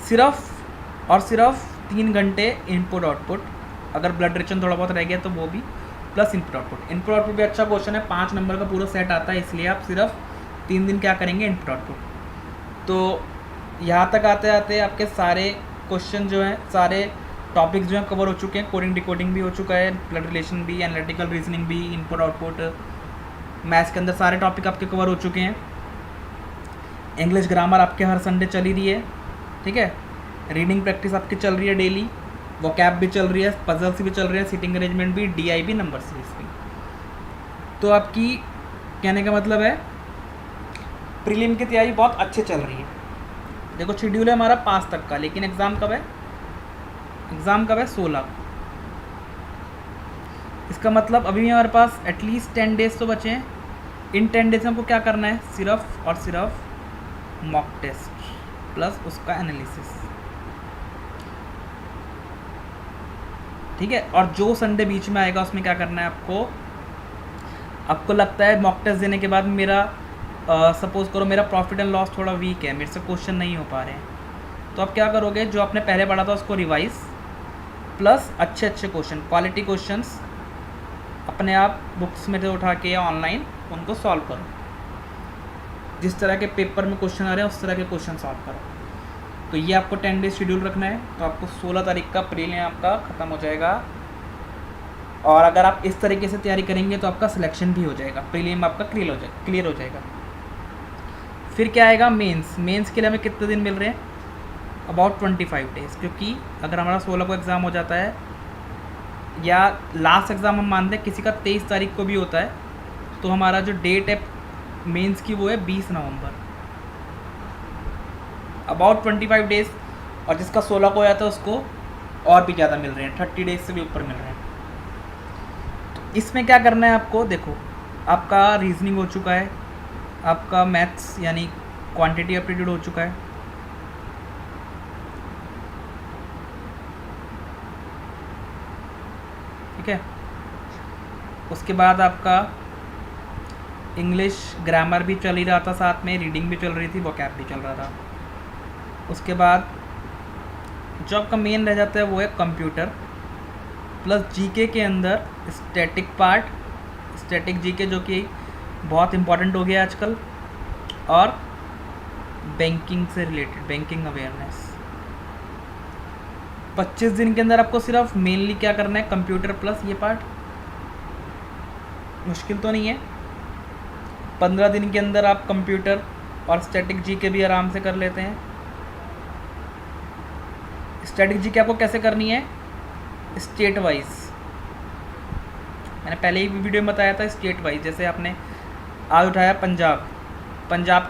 सिर्फ और सिर्फ 3 घंटे इनपुट आउटपुट, अगर ब्लड रिलेशन थोड़ा बहुत रह गया तो वो भी, प्लस इनपुट आउटपुट भी अच्छा क्वेश्चन है, 5 नंबर का पूरा सेट आता है, इसलिए आप सिर्फ 3 दिन क्या करेंगे, इनपुट आउटपुट। तो यहाँ तक आते आते आपके सारे क्वेश्चन जो हैं, सारे टॉपिक्स जो हैं कवर हो चुके हैं, कोडिंग डिकोडिंग भी हो चुका है, ब्लड रिलेशन भी, एनालिटिकल रीजनिंग भी, इनपुट आउटपुट, मैथ्स के अंदर सारे टॉपिक आपके कवर हो चुके हैं। इंग्लिश ग्रामर आपके हर संडे चल ही रही है। ठीक है, रीडिंग प्रैक्टिस आपकी चल रही है डेली, वोकैब भी चल रही है, पजल्स भी चल रही है, सिटिंग अरेंजमेंट भी, DI भी, नंबर सीरीज भी। तो आपकी कहने का मतलब है प्रीलिम की तैयारी बहुत अच्छे चल रही है। देखो शेड्यूल है हमारा 5 तक का, लेकिन एग्ज़ाम कब है? एग्ज़ाम कब है? 16। इसका मतलब अभी भी हमारे पास एटलीस्ट 10 डेज तो बचे हैं। इन 10 डेज में हमको क्या करना है? सिर्फ और सिर्फ मॉक टेस्ट प्लस उसका एनालिसिस, ठीक है। और जो संडे बीच में आएगा उसमें क्या करना है आपको लगता है मॉक टेस्ट देने के बाद मेरा सपोज़ करो मेरा प्रॉफिट एंड लॉस थोड़ा वीक है, मेरे से क्वेश्चन नहीं हो पा रहे हैं, तो आप क्या करोगे? जो आपने पहले पढ़ा था उसको रिवाइज प्लस अच्छे क्वेश्चन, क्वालिटी क्वेश्चंस अपने आप बुक्स में से उठा के या ऑनलाइन उनको सॉल्व करो। जिस तरह के पेपर में क्वेश्चन आ रहे हैं उस तरह के क्वेश्चन सॉल्व करो। तो ये आपको 10 डेज शेड्यूल रखना है। तो आपको 16 तारीख का प्रीलिम आपका ख़त्म हो जाएगा, और अगर आप इस तरीके से तैयारी करेंगे तो आपका सिलेक्शन भी हो जाएगा, प्रीलिम आपका क्लियर हो जाएगा। फिर क्या आएगा? मेंस के लिए हमें कितने दिन मिल रहे हैं? अबाउट 25 डेज़, क्योंकि अगर हमारा 16 को एग्ज़ाम हो जाता है या लास्ट एग्ज़ाम हम मानते हैं किसी का 23 तारीख को भी होता है, तो हमारा जो डेट है मेंस की वो है 20 नवंबर। अबाउट 25 डेज़, और जिसका 16 को आया था उसको और भी ज़्यादा मिल रहे हैं, 30 डेज़ से भी ऊपर मिल रहे हैं। तो इसमें क्या करना है आपको? देखो आपका रीजनिंग हो चुका है, आपका मैथ्स यानी क्वांटिटी एप्टीट्यूड हो चुका है, ठीक है। उसके बाद आपका इंग्लिश ग्रामर भी चल ही रहा था, साथ में रीडिंग भी चल रही थी, वोकैब भी चल रहा था। उसके बाद जो आपका मेन रह जाता है वो है कंप्यूटर प्लस जीके के अंदर स्टैटिक पार्ट, स्टैटिक जीके जो कि बहुत इम्पॉर्टेंट हो गया आजकल, और बैंकिंग से रिलेटेड बैंकिंग अवेयरनेस। 25 दिन के अंदर आपको सिर्फ मेनली क्या करना है? कंप्यूटर प्लस ये पार्ट। मुश्किल तो नहीं है। 15 दिन के अंदर आप कंप्यूटर और स्टैटिक जीके भी आराम से कर लेते हैं। स्टैटिक जीके आपको कैसे करनी है? स्टेट वाइज, मैंने पहले ही वीडियो में बताया था। स्टेट वाइज जैसे आपने आज उठाया पंजाब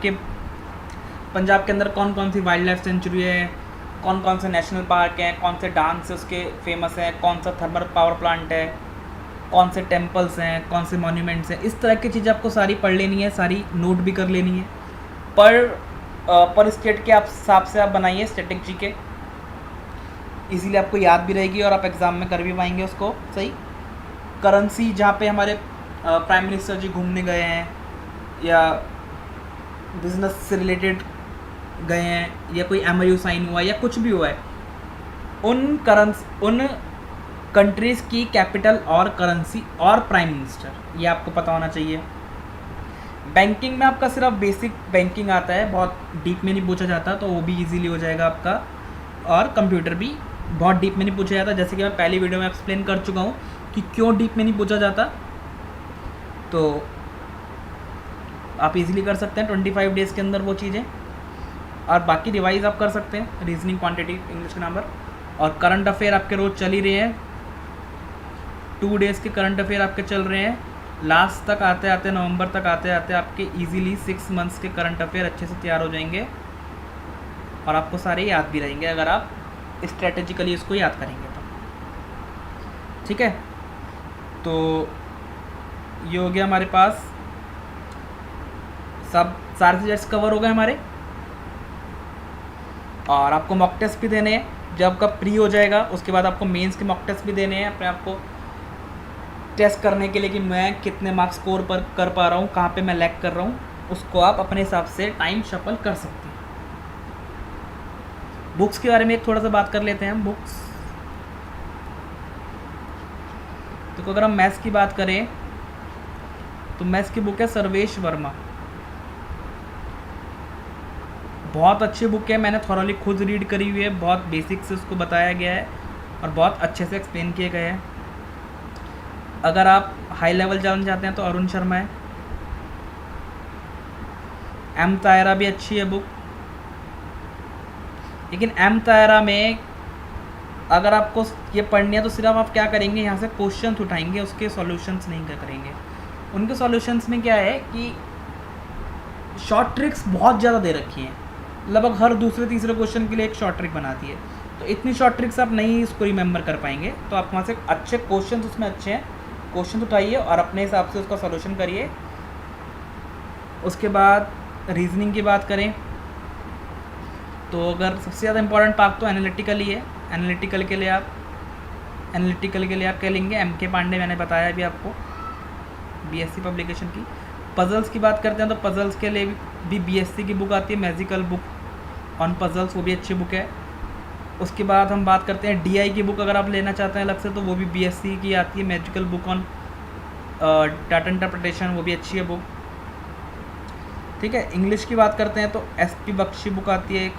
के अंदर कौन कौन सी वाइल्ड लाइफ सेंचुरी है, कौन कौन से नेशनल पार्क हैं, कौन से डांस उसके फेमस हैं, कौन सा थर्मल पावर प्लांट है, कौन से टेम्पल्स हैं, कौन से मॉन्यूमेंट्स हैं। इस तरह की चीज़ें आपको सारी पढ़ लेनी है, सारी नोट भी कर लेनी है। पर स्टेट के हिसाब से आप बनाइए स्टैटिक जीके, इजीली आपको याद भी रहेगी और आप एग्ज़ाम में कर भी पाएंगे उसको सही। करेंसी जहाँ पे हमारे प्राइम मिनिस्टर जी घूमने गए हैं या बिजनेस से रिलेटेड गए हैं या कोई MOU साइन हुआ या कुछ भी हुआ है, उन कंट्रीज़ की कैपिटल और करेंसी और प्राइम मिनिस्टर ये आपको पता होना चाहिए। बैंकिंग में आपका सिर्फ बेसिक बैंकिंग आता है, बहुत डीप में नहीं पूछा जाता, तो वो भी इजीली हो जाएगा आपका। और कंप्यूटर भी बहुत डीप में नहीं पूछा जाता, जैसे कि मैं पहली वीडियो में एक्सप्लेन कर चुका हूँ कि क्यों डीप में नहीं पूछा जाता। तो आप इजीली कर सकते हैं 25 डेज़ के अंदर वो चीज़ें, और बाकी रिवाइज आप कर सकते हैं, रीजनिंग, क्वांटिटी, इंग्लिश ग्रामर। और करंट अफेयर आपके रोज़ चल ही रहे हैं, 2 डेज़ के करंट अफेयर आपके चल रहे हैं। लास्ट तक आते आते नवंबर तक आते आते आपके इजीली 6 मंथ्स के करंट अफेयर अच्छे से तैयार हो जाएंगे, और आपको सारे याद भी रहेंगे अगर आप स्ट्रेटेजिकली इसको याद करेंगे तो, ठीक है। तो ये हो गया हमारे पास, सब सारे सब्जेक्ट्स कवर हो गए हमारे। और आपको मॉक टेस्ट भी देने हैं, जब आपका प्री हो जाएगा उसके बाद आपको मेंस के मॉक टेस्ट भी देने हैं, अपने आप को टेस्ट करने के लिए कि मैं कितने मार्क्स स्कोर पर कर पा रहा हूँ, कहाँ पे मैं लैग कर रहा हूँ। उसको आप अपने हिसाब से टाइम शफल कर सकते हैं। बुक्स के बारे में एक थोड़ा सा बात कर लेते हैं हम। बुक्स तो अगर हम मैथ्स की बात करें तो मैथ्स की बुक है सर्वेश वर्मा, बहुत अच्छी बुक है, मैंने थॉरली खुद रीड करी हुई है, बहुत बेसिक से उसको बताया गया है और बहुत अच्छे से एक्सप्लेन किए गए हैं। अगर आप हाई लेवल जानना चाहते हैं तो अरुण शर्मा है। एम तायरा भी अच्छी है बुक, लेकिन एम तायरा में अगर आपको ये पढ़नी है तो सिर्फ आप क्या करेंगे, यहाँ से क्वेश्चंस उठाएंगे, उसके सॉल्यूशंस नहीं करेंगे। उनके सॉल्यूशंस में क्या है कि शॉर्ट ट्रिक्स बहुत ज़्यादा दे रखी हैं, लगभग हर दूसरे तीसरे क्वेश्चन के लिए एक शॉर्ट ट्रिक बनाती है। तो इतनी शॉर्ट ट्रिक्स आप नहीं इसको रिमेंबर कर पाएंगे, तो आप वहाँ से अच्छे क्वेश्चन उसमें अच्छे हैं, क्वेश्चन उठाइए और अपने हिसाब से उसका सॉल्यूशन करिए। उसके बाद रीजनिंग की बात करें तो अगर सबसे ज़्यादा इंपॉर्टेंट पार्ट तो एनालिटिकल ही है। एनालिटिकल के लिए आप क्या लेंगे, MK पांडे, मैंने बताया अभी आपको, BSc पब्लिकेशन की। पजल्स की बात करते हैं तो पजल्स के लिए भी BSc की बुक आती है, मैजिकल बुक ऑन पजल्स, वो भी अच्छी बुक है। उसके बाद हम बात करते हैं DI की बुक, अगर आप लेना चाहते हैं अलग से तो वो भी BSc की आती है, magical book on data interpretation, वो भी अच्छी है बुक, ठीक है। इंग्लिश की बात करते हैं तो SP बख्शी बुक आती है एक,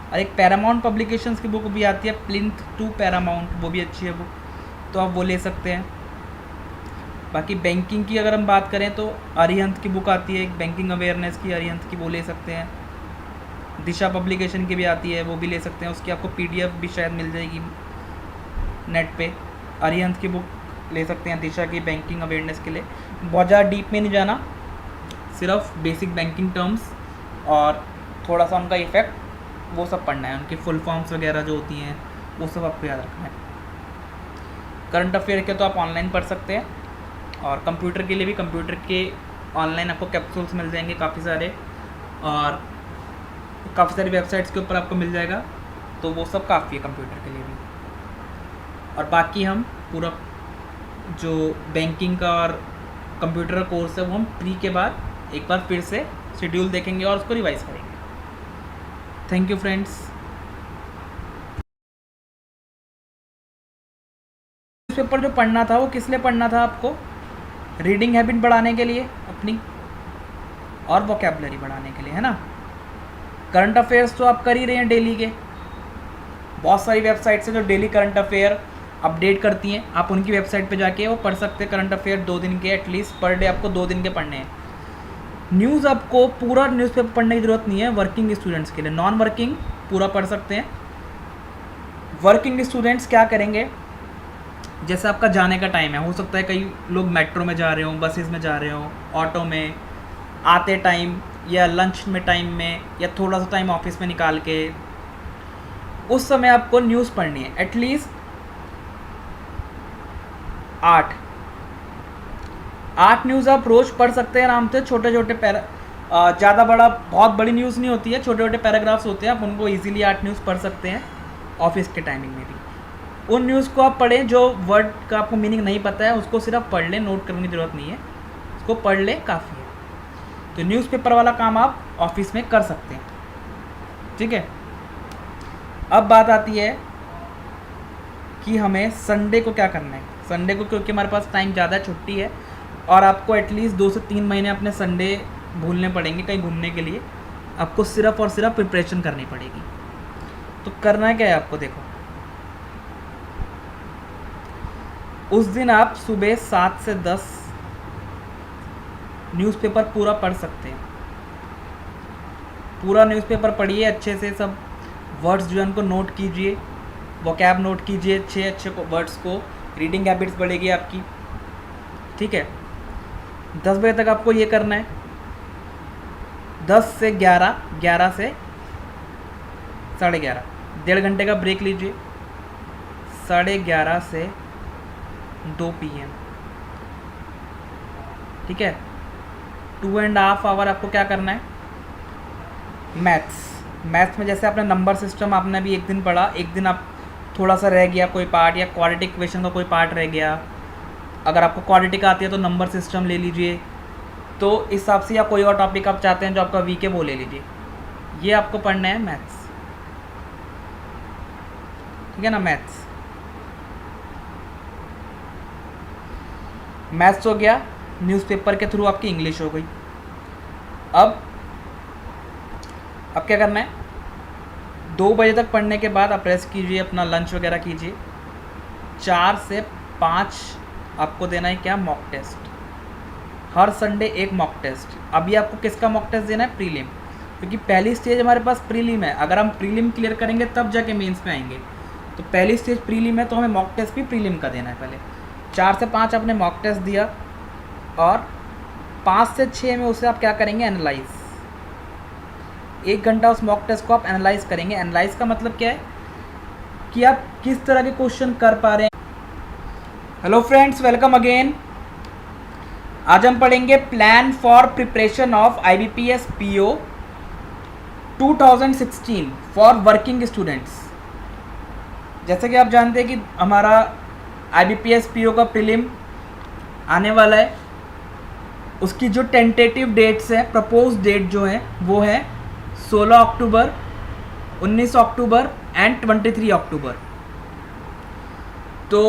और एक पैरामाउंट पब्लिकेशंस की बुक भी आती है, प्लिंथ टू पैरामाउंट, वो भी अच्छी है बुक, तो आप वो ले सकते हैं। बाकी बैंकिंग की अगर हम बात करें तो अरिहंत की बुक आती है एक, बैंकिंग अवेयरनेस की, अरिहंत की, वो ले सकते हैं। दिशा पब्लिकेशन की भी आती है, वो भी ले सकते हैं, उसकी आपको PDF भी शायद मिल जाएगी नेट पे। अरिहंत की बुक ले सकते हैं, दिशा की, बैंकिंग अवेयरनेस के लिए। बहुत ज़्यादा डीप में नहीं जाना, सिर्फ बेसिक बैंकिंग टर्म्स और थोड़ा सा उनका इफेक्ट, वो सब पढ़ना है, उनकी फुल फॉर्म्स वगैरह जो होती हैं वो सब आपको याद रखना है। करंट अफेयर के तो आप ऑनलाइन पढ़ सकते हैं, और कंप्यूटर के लिए भी कंप्यूटर के ऑनलाइन आपको कैप्सूल्स मिल जाएंगे काफ़ी सारे, और काफ़ी सारी वेबसाइट्स के ऊपर आपको मिल जाएगा, तो वो सब काफ़ी है कंप्यूटर के लिए भी। और बाकी हम पूरा जो बैंकिंग का और कंप्यूटर का कोर्स है वो हम प्री के बाद एक बार फिर से शेड्यूल देखेंगे और उसको रिवाइज करेंगे। Thank you friends. न्यूज़पेपर जो पढ़ना था वो किस लिए पढ़ना था आपको, रीडिंग हैबिट बढ़ाने के लिए अपनी, और वोकैबुलरी बढ़ाने के लिए, है ना। करंट अफेयर्स तो आप कर ही रहे हैं डेली के, बहुत सारी वेबसाइट्स हैं जो डेली करंट अफेयर अपडेट करती हैं, आप उनकी वेबसाइट पे जाके वो पढ़ सकते हैं। करंट अफेयर 2 दिन के, एटलीस्ट पर डे आपको 2 दिन के पढ़ने हैं। न्यूज़ आपको पूरा न्यूज़पेपर पढ़ने की ज़रूरत नहीं है वर्किंग स्टूडेंट्स के लिए, नॉन वर्किंग पूरा पढ़ सकते हैं। वर्किंग स्टूडेंट्स क्या करेंगे, जैसे आपका जाने का टाइम है, हो सकता है कई लोग मेट्रो में जा रहे हो, बसेस में जा रहे हो, ऑटो में आते टाइम, या लंच में टाइम में, या थोड़ा सा टाइम ऑफिस में निकाल के, उस समय आपको न्यूज़ पढ़नी है। एटलीस्ट 8 न्यूज़ आप रोज़ पढ़ सकते हैं आराम से, छोटे छोटे ज़्यादा बहुत बड़ी न्यूज़ नहीं होती है, छोटे छोटे पैराग्राफ्स होते हैं, आप उनको इजीली 8 न्यूज़ पढ़ सकते हैं ऑफिस के टाइमिंग में भी। उन न्यूज़ को आप पढ़ें जो वर्ड का आपको मीनिंग नहीं पता है, उसको सिर्फ पढ़ लें, नोट करने की ज़रूरत नहीं है, उसको पढ़ लें, काफ़ी है। तो न्यूज़पेपर वाला काम आप ऑफिस में कर सकते हैं, ठीक है। अब बात आती है कि हमें संडे को क्या करना है। संडे को क्योंकि हमारे पास टाइम ज़्यादा है, छुट्टी है, और आपको एटलीस्ट 2 से 3 महीने अपने संडे भूलने पड़ेंगे कहीं घूमने के लिए, आपको सिर्फ और सिर्फ प्रिपरेशन करनी पड़ेगी। तो करना क्या है आपको, देखो उस दिन आप सुबह 7 से 10 न्यूज़पेपर पूरा पढ़ सकते हैं। पूरा न्यूज़पेपर पढ़िए अच्छे से, सब वर्ड्स जो है उनको नोट कीजिए, वोकैब नोट कीजिए, अच्छे अच्छे वर्ड्स को, रीडिंग हैबिट्स बढ़ेगी आपकी, ठीक है। 10 बजे तक आपको ये करना है, 10 से 11, 11 से 11:30, 1.5 घंटे का ब्रेक लीजिए, 11:30 से 2 PM, ठीक है। 2.5 आवर आपको क्या करना है, मैथ्स में जैसे आपने नंबर सिस्टम आपने अभी एक दिन पढ़ा, एक दिन आप थोड़ा सा रह गया कोई पार्ट, या क्वाड्रेटिक इक्वेशन का कोई पार्ट रह गया, अगर आपको क्वाड्रेटिक आती है तो नंबर सिस्टम ले लीजिए, तो इस हिसाब से, या कोई और टॉपिक आप चाहते हैं जो आपका वीक है वो ले लीजिए। ये आपको पढ़ना है मैथ्स, ठीक है ना। मैथ्स हो गया, न्यूज़पेपर के थ्रू आपकी इंग्लिश हो गई। अब क्या करना है, 2 बजे तक पढ़ने के बाद आप रेस्ट कीजिए, अपना लंच वगैरह कीजिए। 4 से 5 आपको देना है क्या, मॉक टेस्ट। हर संडे एक मॉक टेस्ट। अभी आपको किसका मॉक टेस्ट देना है, प्रीलिम, क्योंकि पहली स्टेज हमारे पास प्रीलिम है। अगर हम प्रीलिम क्लियर करेंगे तब जाके मेंस में आएंगे, तो पहली स्टेज प्रीलिम है, तो हमें मॉक टेस्ट भी प्रीलिम का देना है पहले। 4 से 5 आपने मॉक टेस्ट दिया और 5 से 6 में उसे आप क्या करेंगे, एनालाइज। 1 घंटा उस मॉक टेस्ट को आप एनालाइज करेंगे। एनालाइज का मतलब क्या है कि आप किस तरह के क्वेश्चन कर पा रहे हैं। Hello friends, welcome again. आज हम पढ़ेंगे plan for preparation of IBPS PO 2016 for working students. जैसे कि आप जानते हैं कि हमारा IBPS PO का प्रीलिम आने वाला है। उसकी जो टेंटेटिव डेट्स है, प्रपोज डेट जो है वो है 16 अक्टूबर, 19 अक्टूबर एंड 23 अक्टूबर। तो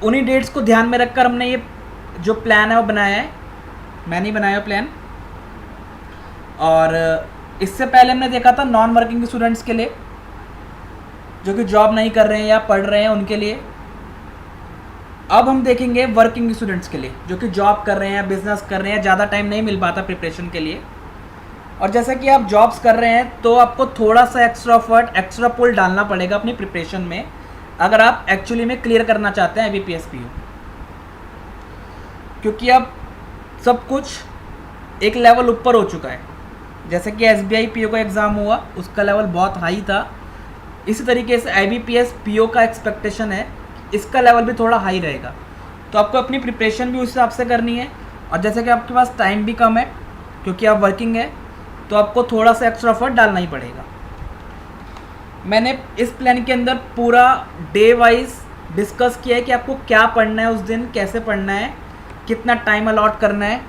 उन्हीं डेट्स को ध्यान में रखकर हमने ये जो प्लान है वो बनाया है। मैंने ही बनाया प्लान। और इससे पहले हमने देखा था नॉन वर्किंग स्टूडेंट्स के लिए, जो कि जॉब नहीं कर रहे हैं या पढ़ रहे हैं, उनके लिए। अब हम देखेंगे वर्किंग स्टूडेंट्स के लिए, जो कि जॉब कर रहे हैं, बिजनेस कर रहे हैं, ज़्यादा टाइम नहीं मिल पाता प्रिपरेशन के लिए। और जैसा कि आप जॉब्स कर रहे हैं तो आपको थोड़ा सा एक्स्ट्रा एफर्ट, एक्स्ट्रा पुल डालना पड़ेगा अपनी प्रिपरेशन में, अगर आप एक्चुअली में क्लियर करना चाहते हैं IBPS PO। क्योंकि अब सब कुछ एक लेवल ऊपर हो चुका है। जैसे कि SBI PO का एग्ज़ाम हुआ, उसका लेवल बहुत हाई था। इसी तरीके से IBPS PO का एक्सपेक्टेशन है, इसका लेवल भी थोड़ा हाई रहेगा। तो आपको अपनी प्रिपरेशन भी उस हिसाब से करनी है। और जैसे कि आपके पास टाइम भी कम है क्योंकि आप वर्किंग है, तो आपको थोड़ा सा एक्स्ट्रा एफर्ट डालना ही पड़ेगा। मैंने इस प्लान के अंदर पूरा डे वाइज डिस्कस किया है कि आपको क्या पढ़ना है उस दिन, कैसे पढ़ना है, कितना टाइम अलॉट करना है,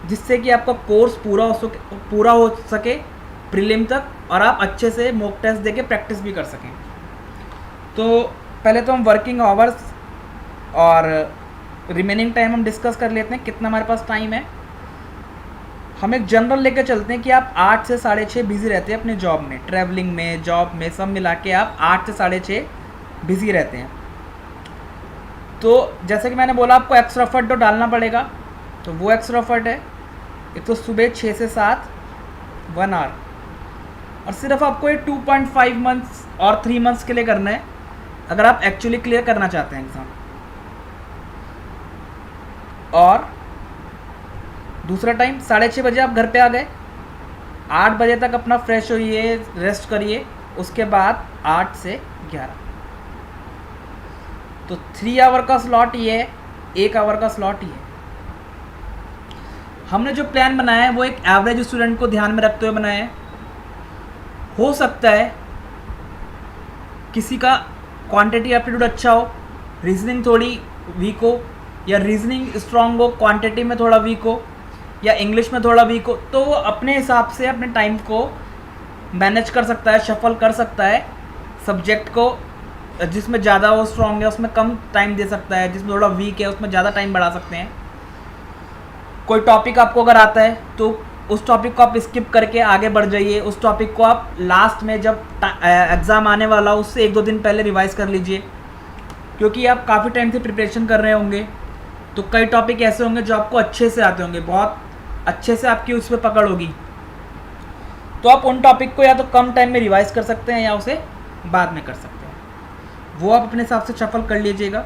जिससे कि आपका कोर्स पूरा हो सके प्रीलिम तक, और आप अच्छे से मॉक टेस्ट देके प्रैक्टिस भी कर सकें। तो पहले तो हम वर्किंग आवर्स और रिमेनिंग टाइम हम डिस्कस कर लेते हैं, कितना हमारे पास टाइम है। हम एक जनरल लेकर चलते हैं कि आप 8 से 6:30 बिज़ी रहते हैं अपने जॉब में, ट्रैवलिंग में, जॉब में, सब मिला के आप 8 से 6:30 बिज़ी रहते हैं। तो जैसे कि मैंने बोला, आपको एक्स्ट्रा एफर्ट तो डालना पड़ेगा। तो वो एक्स्ट्रा एफर्ट है, एक तो सुबह 6 से 7 1 आवर, और सिर्फ आपको ये 2.5 मंथ्स और 3 मंथ्स के लिए करना है, अगर आप एक्चुअली क्लियर करना चाहते हैं एग्ज़ाम। और दूसरा टाइम 6:30 बजे आप घर पे आ गए, 8 बजे तक अपना फ्रेश होइए, रेस्ट करिए, उसके बाद 8 से 11। तो 3 आवर का स्लॉट ये है, 1 आवर का स्लॉट ये है। हमने जो प्लान बनाया है वो एक एवरेज स्टूडेंट को ध्यान में रखते हुए बनाया है। हो सकता है किसी का क्वांटिटी एप्टीट्यूड अच्छा हो, रीजनिंग थोड़ी वीक हो, या रीजनिंग स्ट्रांग हो, क्वांटिटी में थोड़ा वीक हो, या इंग्लिश में थोड़ा वीक हो, तो वो अपने हिसाब से अपने टाइम को मैनेज कर सकता है, शफल कर सकता है। सब्जेक्ट को जिसमें ज़्यादा वो स्ट्रांग है उसमें कम टाइम दे सकता है, जिसमें थोड़ा वीक है उसमें ज़्यादा टाइम बढ़ा सकते हैं। कोई टॉपिक आपको अगर आता है तो उस टॉपिक को आप स्किप करके आगे बढ़ जाइए। उस टॉपिक को आप लास्ट में जब एग्ज़ाम आने वाला हो उससे 1-2 दिन पहले रिवाइज़ कर लीजिए, क्योंकि आप काफ़ी टाइम से प्रिपरेशन कर रहे होंगे। तो कई टॉपिक ऐसे होंगे जो आपको अच्छे से आते होंगे, बहुत अच्छे से आपकी उस पर पकड़ होगी। तो आप उन टॉपिक को या तो कम टाइम में रिवाइज़ कर सकते हैं या उसे बाद में कर सकते हैं, वो आप अपने हिसाब से शफल कर लीजिएगा।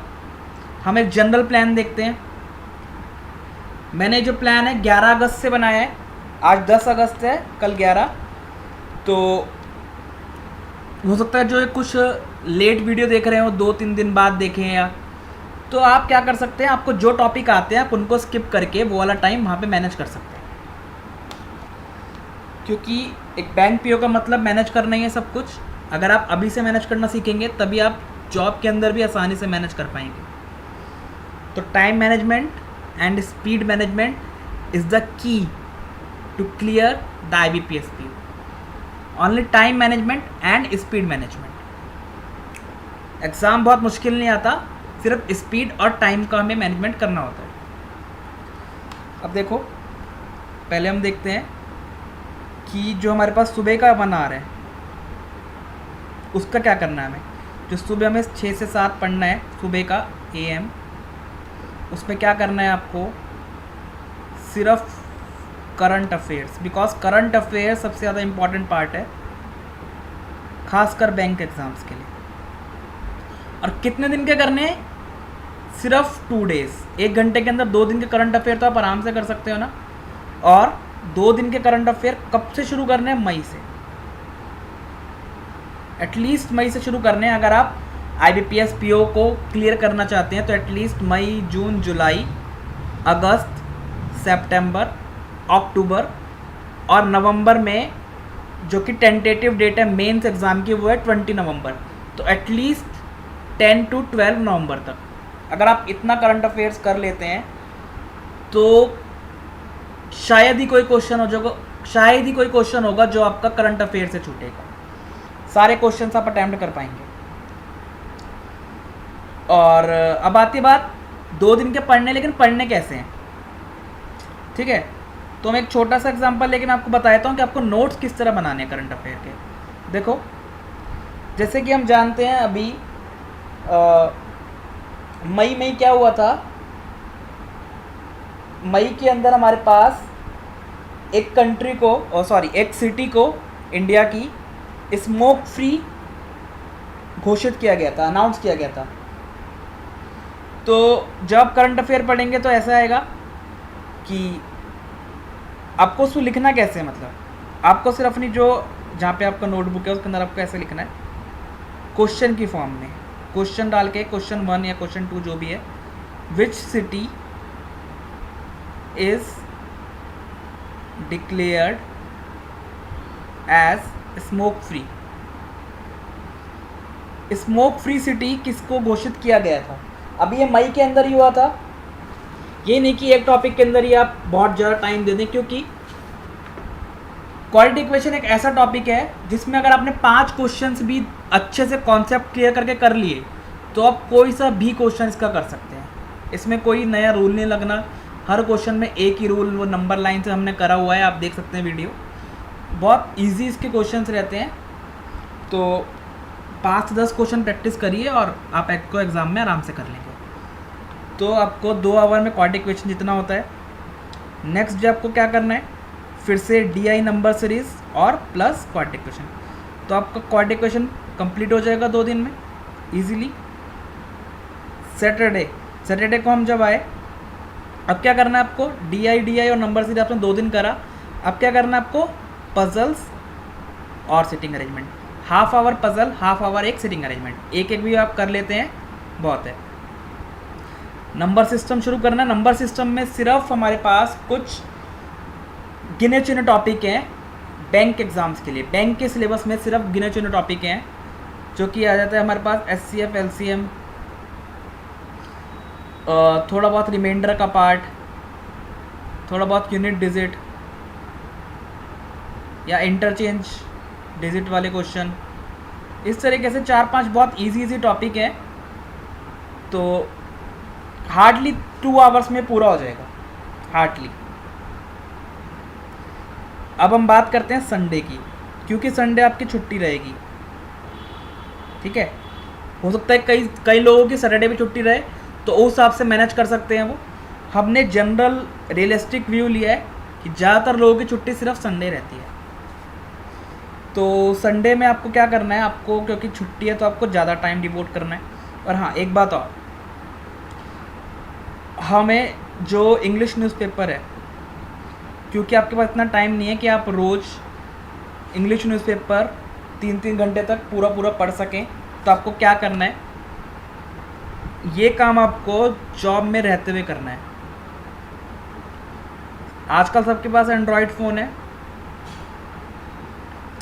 हम एक जनरल प्लान देखते हैं। मैंने जो प्लान है 11 अगस्त से बनाया है, आज 10 अगस्त है, कल 11। तो हो सकता है जो कुछ लेट वीडियो देख रहे हो 2-3 दिन बाद देखें, या तो आप क्या कर सकते हैं, आपको जो टॉपिक आते हैं आप उनको स्किप करके वो वाला टाइम वहाँ पे मैनेज कर सकते हैं। क्योंकि एक बैंक PO का मतलब मैनेज करना ही है सब कुछ। अगर आप अभी से मैनेज करना सीखेंगे तभी आप जॉब के अंदर भी आसानी से मैनेज कर पाएंगे। तो time management and speed management is the key to clear the IBPS PO। Only time management and speed management. Exam बहुत मुश्किल नहीं आता, सिर्फ स्पीड और टाइम का हमें मैनेजमेंट करना होता है। अब देखो, पहले हम देखते हैं कि जो हमारे पास सुबह का 1 आवर है उसका क्या करना है हमें। जो सुबह हमें 6 से 7 पढ़ना है, सुबह का AM, उसमें क्या करना है आपको, सिर्फ current affairs, because current affairs सबसे ज़्यादा इम्पॉर्टेंट पार्ट है, खासकर बैंक एग्ज़ाम्स के लिए। और कितने दिन के करने हैं, सिर्फ 2 डेज, 1 घंटे के अंदर 2 दिन के करंट अफेयर तो आप आराम से कर सकते हो ना। और 2 दिन के करंट अफेयर कब से शुरू करने हैं? मई से, एटलीस्ट मई से शुरू करने हैं। अगर आप IBPS PO को क्लियर करना चाहते हैं तो एटलीस्ट मई, जून, जुलाई, अगस्त, सितंबर, अक्टूबर और नवंबर में जो कि टेंटेटिव डेट है मेंस एग्ज़ाम की वो है 20 नवंबर, तो एटलीस्ट 10 to 12 नवंबर तक अगर आप इतना करंट अफेयर्स कर लेते हैं तो शायद ही कोई क्वेश्चन होगा जो आपका करंट अफेयर से छूटेगा। सारे क्वेश्चंस आप अटैम्प्ट कर पाएंगे। और अब आती बात 2 दिन के पढ़ने, लेकिन पढ़ने कैसे हैं? ठीक है, तो मैं एक छोटा सा एग्जांपल लेके मैं आपको बताता हूँ कि आपको नोट्स किस तरह बनाने हैं करंट अफेयर के। देखो, जैसे कि हम जानते हैं अभी मई में क्या हुआ था, मई के अंदर हमारे पास एक कंट्री को एक सिटी को इंडिया की स्मोक फ्री घोषित किया गया था, अनाउंस किया गया था। तो जब करंट अफेयर पढ़ेंगे तो ऐसा आएगा कि आपको उसको लिखना कैसे है, मतलब आपको सिर्फ अपनी जो जहाँ पे आपका नोटबुक है उसके अंदर आपको ऐसे लिखना है क्वेश्चन की फॉर्म में, क्वेश्चन डाल के क्वेश्चन 1 या क्वेश्चन 2 जो भी है, which city is declared as smoke free. Smoke free city किसको घोषित किया गया था? अभी ये मई के अंदर ही हुआ था। ये नहीं कि एक टॉपिक के अंदर ही आप बहुत ज़्यादा टाइम दे दें, क्योंकि क्वालिटी इक्वेशन एक ऐसा टॉपिक है जिसमें अगर आपने 5 क्वेश्चंस भी अच्छे से कॉन्सेप्ट क्लियर करके कर लिए तो आप कोई सा भी क्वेश्चन इसका कर सकते हैं। इसमें कोई नया रूल नहीं लगना, हर क्वेश्चन में एक ही रूल, वो नंबर लाइन से हमने करा हुआ है, आप देख सकते हैं वीडियो। बहुत ईजी इसके क्वेश्चंस रहते हैं। तो 5 से 10 क्वेश्चन प्रैक्टिस करिए और आप एक को एग्ज़ाम में आराम से कर लेंगे। तो आपको 2 आवर में क्वाड्रेटिक इक्वेशन जितना होता है। नेक्स्ट जो आपको क्या करना है, फिर से DI नंबर सीरीज और प्लस क्वाड्रेटिक इक्वेशन। तो आपका क्वाड्रेटिक इक्वेशन कंप्लीट हो जाएगा 2 दिन में इजीली। सैटरडे को हम जब आए, अब क्या करना है आपको, DI और नंबर सीरीज आपने 2 दिन करा। अब क्या करना है आपको, पजल्स और sitting arrangement, half hour puzzle, half hour एक सिटिंग अरेंजमेंट, एक भी आप कर लेते हैं बहुत है। नंबर सिस्टम शुरू करना है। नंबर सिस्टम में सिर्फ हमारे पास कुछ गिने चुने टॉपिक हैं बैंक एग्जाम्स के लिए। बैंक के सिलेबस में सिर्फ गिने चुने टॉपिक हैं जो कि आ जाता है हमारे पास SCF, LCM, थोड़ा बहुत रिमाइंडर का पार्ट, थोड़ा बहुत यूनिट डिजिट या इंटरचेंज डिजिट वाले क्वेश्चन। इस तरीके से 4-5 बहुत इजी टॉपिक हैं। तो हार्डली 2 आवर्स में पूरा हो जाएगा, हार्डली। अब हम बात करते हैं संडे की, क्योंकि संडे आपकी छुट्टी रहेगी। ठीक है, हो सकता है कई लोगों की सैटरडे भी छुट्टी रहे, तो उस हिसाब से मैनेज कर सकते हैं वो। हमने जनरल रियलिस्टिक व्यू लिया है कि ज़्यादातर लोगों की छुट्टी सिर्फ संडे रहती है। तो संडे में आपको क्या करना है, आपको क्योंकि छुट्टी है तो आपको ज़्यादा टाइम डिवोट करना है। और हाँ, एक बात और, हमें जो इंग्लिश न्यूज़पेपर है, क्योंकि आपके पास इतना टाइम नहीं है कि आप रोज़ इंग्लिश न्यूज़पेपर 3-3 घंटे तक पूरा पढ़ सकें, तो आपको क्या करना है, ये काम आपको जॉब में रहते हुए करना है। आजकल सबके पास एंड्रॉयड फ़ोन है,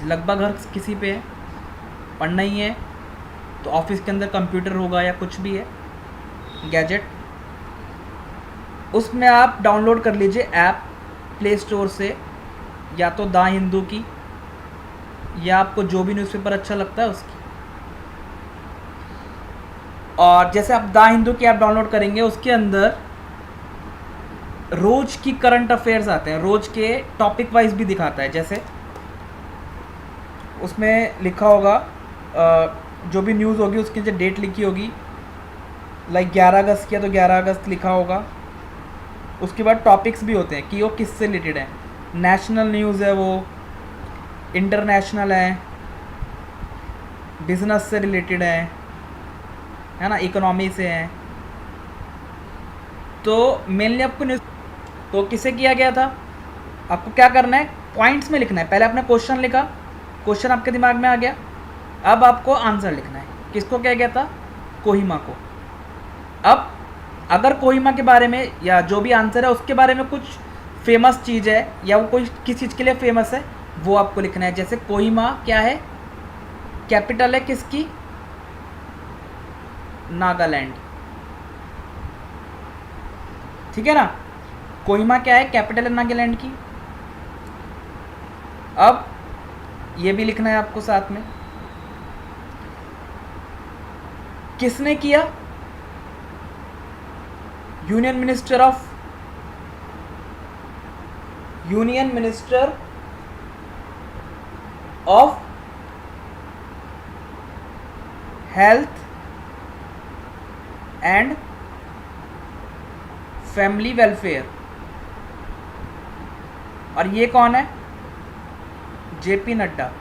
लगभग हर किसी पे है। पढ़ना ही है तो ऑफिस के अंदर कंप्यूटर होगा या कुछ भी है गैजेट, उसमें आप डाउनलोड कर लीजिए ऐप प्ले स्टोर से, या तो द हिंदू की, या आपको जो भी न्यूज़पेपर अच्छा लगता है उसकी। और जैसे आप द हिंदू की ऐप डाउनलोड करेंगे, उसके अंदर रोज की करंट अफेयर्स आते हैं, रोज के टॉपिक वाइज भी दिखाता है। जैसे उसमें लिखा होगा जो भी न्यूज़ होगी उसकी जो डेट लिखी होगी, लाइक 11 अगस्त किया तो 11 अगस्त लिखा होगा। उसके बाद टॉपिक्स भी होते हैं कि वो किससे रिलेटेड है, नेशनल न्यूज़ है, वो इंटरनेशनल है, बिजनेस से रिलेटेड है ना, इकोनॉमी से है, तो मेनली आपको न्यूज़ तो किसे किया गया था, आपको क्या करना है, पॉइंट्स में लिखना है। पहले आपने क्वेश्चन लिखा, क्वेश्चन आपके दिमाग में आ गया, अब आपको आंसर लिखना है। किसको किया गया था, कोहिमा को। अब अगर कोहिमा के बारे में या जो भी आंसर है उसके बारे में कुछ फेमस चीज़ है या वो कोई किस चीज़ के लिए फेमस है वो आपको लिखना है। जैसे कोहिमा क्या है, कैपिटल है किसकी, नागालैंड, ठीक है ना। कोहिमा क्या है, कैपिटल है नागालैंड की। अब ये भी लिखना है आपको साथ में, किसने किया, union minister of health and family welfare, और ये कौन है, जेपी नड्डा।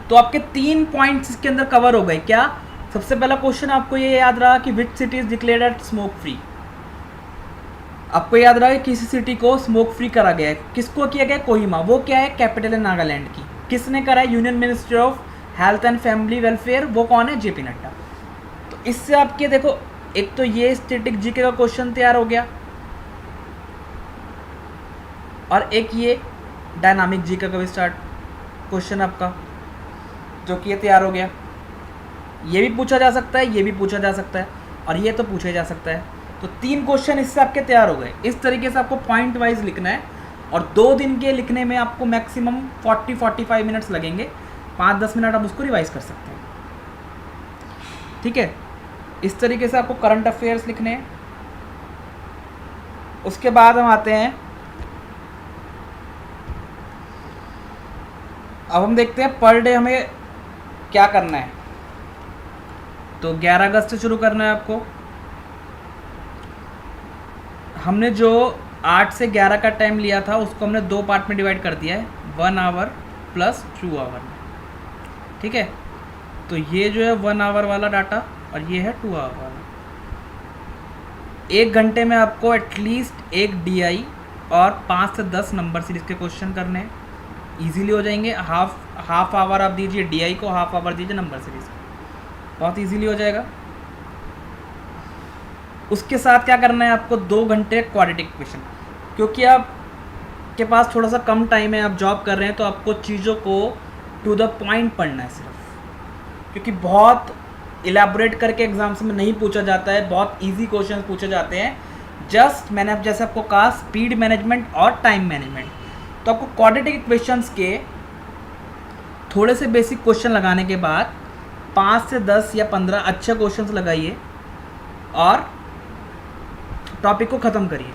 तो आपके 3 पॉइंट्स इसके अंदर कवर हो गए। क्या, सबसे पहला क्वेश्चन आपको ये याद रहा कि which city is declared at smoke free. आपको याद रहा है किसी सिटी को स्मोक फ्री करा गया है, किसको किया गया, कोहिमा। वो क्या है, कैपिटल है नागालैंड की। किसने करा है, union minister of health and family welfare, वो कौन है, जेपी नड्डा। तो इससे आपके देखो, एक तो ये स्टैटिक जीके का क्वेश्चन तैयार हो गया और एक ये डायनामिक जीके का भी स्टार्ट क्वेश्चन आपका जो कि ये तैयार हो गया। ये भी पूछा जा सकता है, ये भी पूछा जा सकता है और ये तो पूछा जा सकता है। तो 3 क्वेश्चन इससे आपके तैयार हो गए। इस तरीके से आपको पॉइंट वाइज लिखना है और 2 दिन के लिखने में आपको मैक्सिमम 40-45 मिनट्स लगेंगे। 5-10 मिनट आप उसको रिवाइज कर सकते हैं, ठीक है। इस तरीके से आपको करंट अफेयर्स लिखने हैं। उसके बाद हम आते हैं, अब हम देखते हैं पर डे हमें क्या करना है। तो 11 अगस्त से शुरू करना है आपको। हमने जो 8 से 11 का टाइम लिया था उसको हमने 2 पार्ट में डिवाइड कर दिया है, 1 आवर प्लस 2 आवर, ठीक है। तो ये जो है 1 आवर वाला डाटा और ये है 2 आवर वाला। 1 घंटे में आपको एटलीस्ट 1 DI और 5 से 10 नंबर सीरीज के क्वेश्चन करने हैं, ईजीली हो जाएंगे। हाफ आवर आप दीजिए DI को, हाफ आवर दीजिए नंबर सीरीज को, बहुत इजीली हो जाएगा। उसके साथ क्या करना है आपको, 2 घंटे क्वाड्रेटिक इक्वेशन। क्योंकि आप के पास थोड़ा सा कम टाइम है, आप जॉब कर रहे हैं, तो आपको चीज़ों को टू द पॉइंट पढ़ना है सिर्फ, क्योंकि बहुत इलेबोरेट करके एग्जाम्स में नहीं पूछा जाता है, बहुत इजी क्वेश्चन पूछे जाते हैं। जस्ट मैंने अब जैसे आपको कहा स्पीड मैनेजमेंट और टाइम मैनेजमेंट, तो आपको क्वाड्रेटिक इक्वेशंस के थोड़े से बेसिक क्वेश्चन लगाने के बाद 5 से 10 या 15 अच्छे क्वेश्चंस लगाइए और टॉपिक को ख़त्म करिए।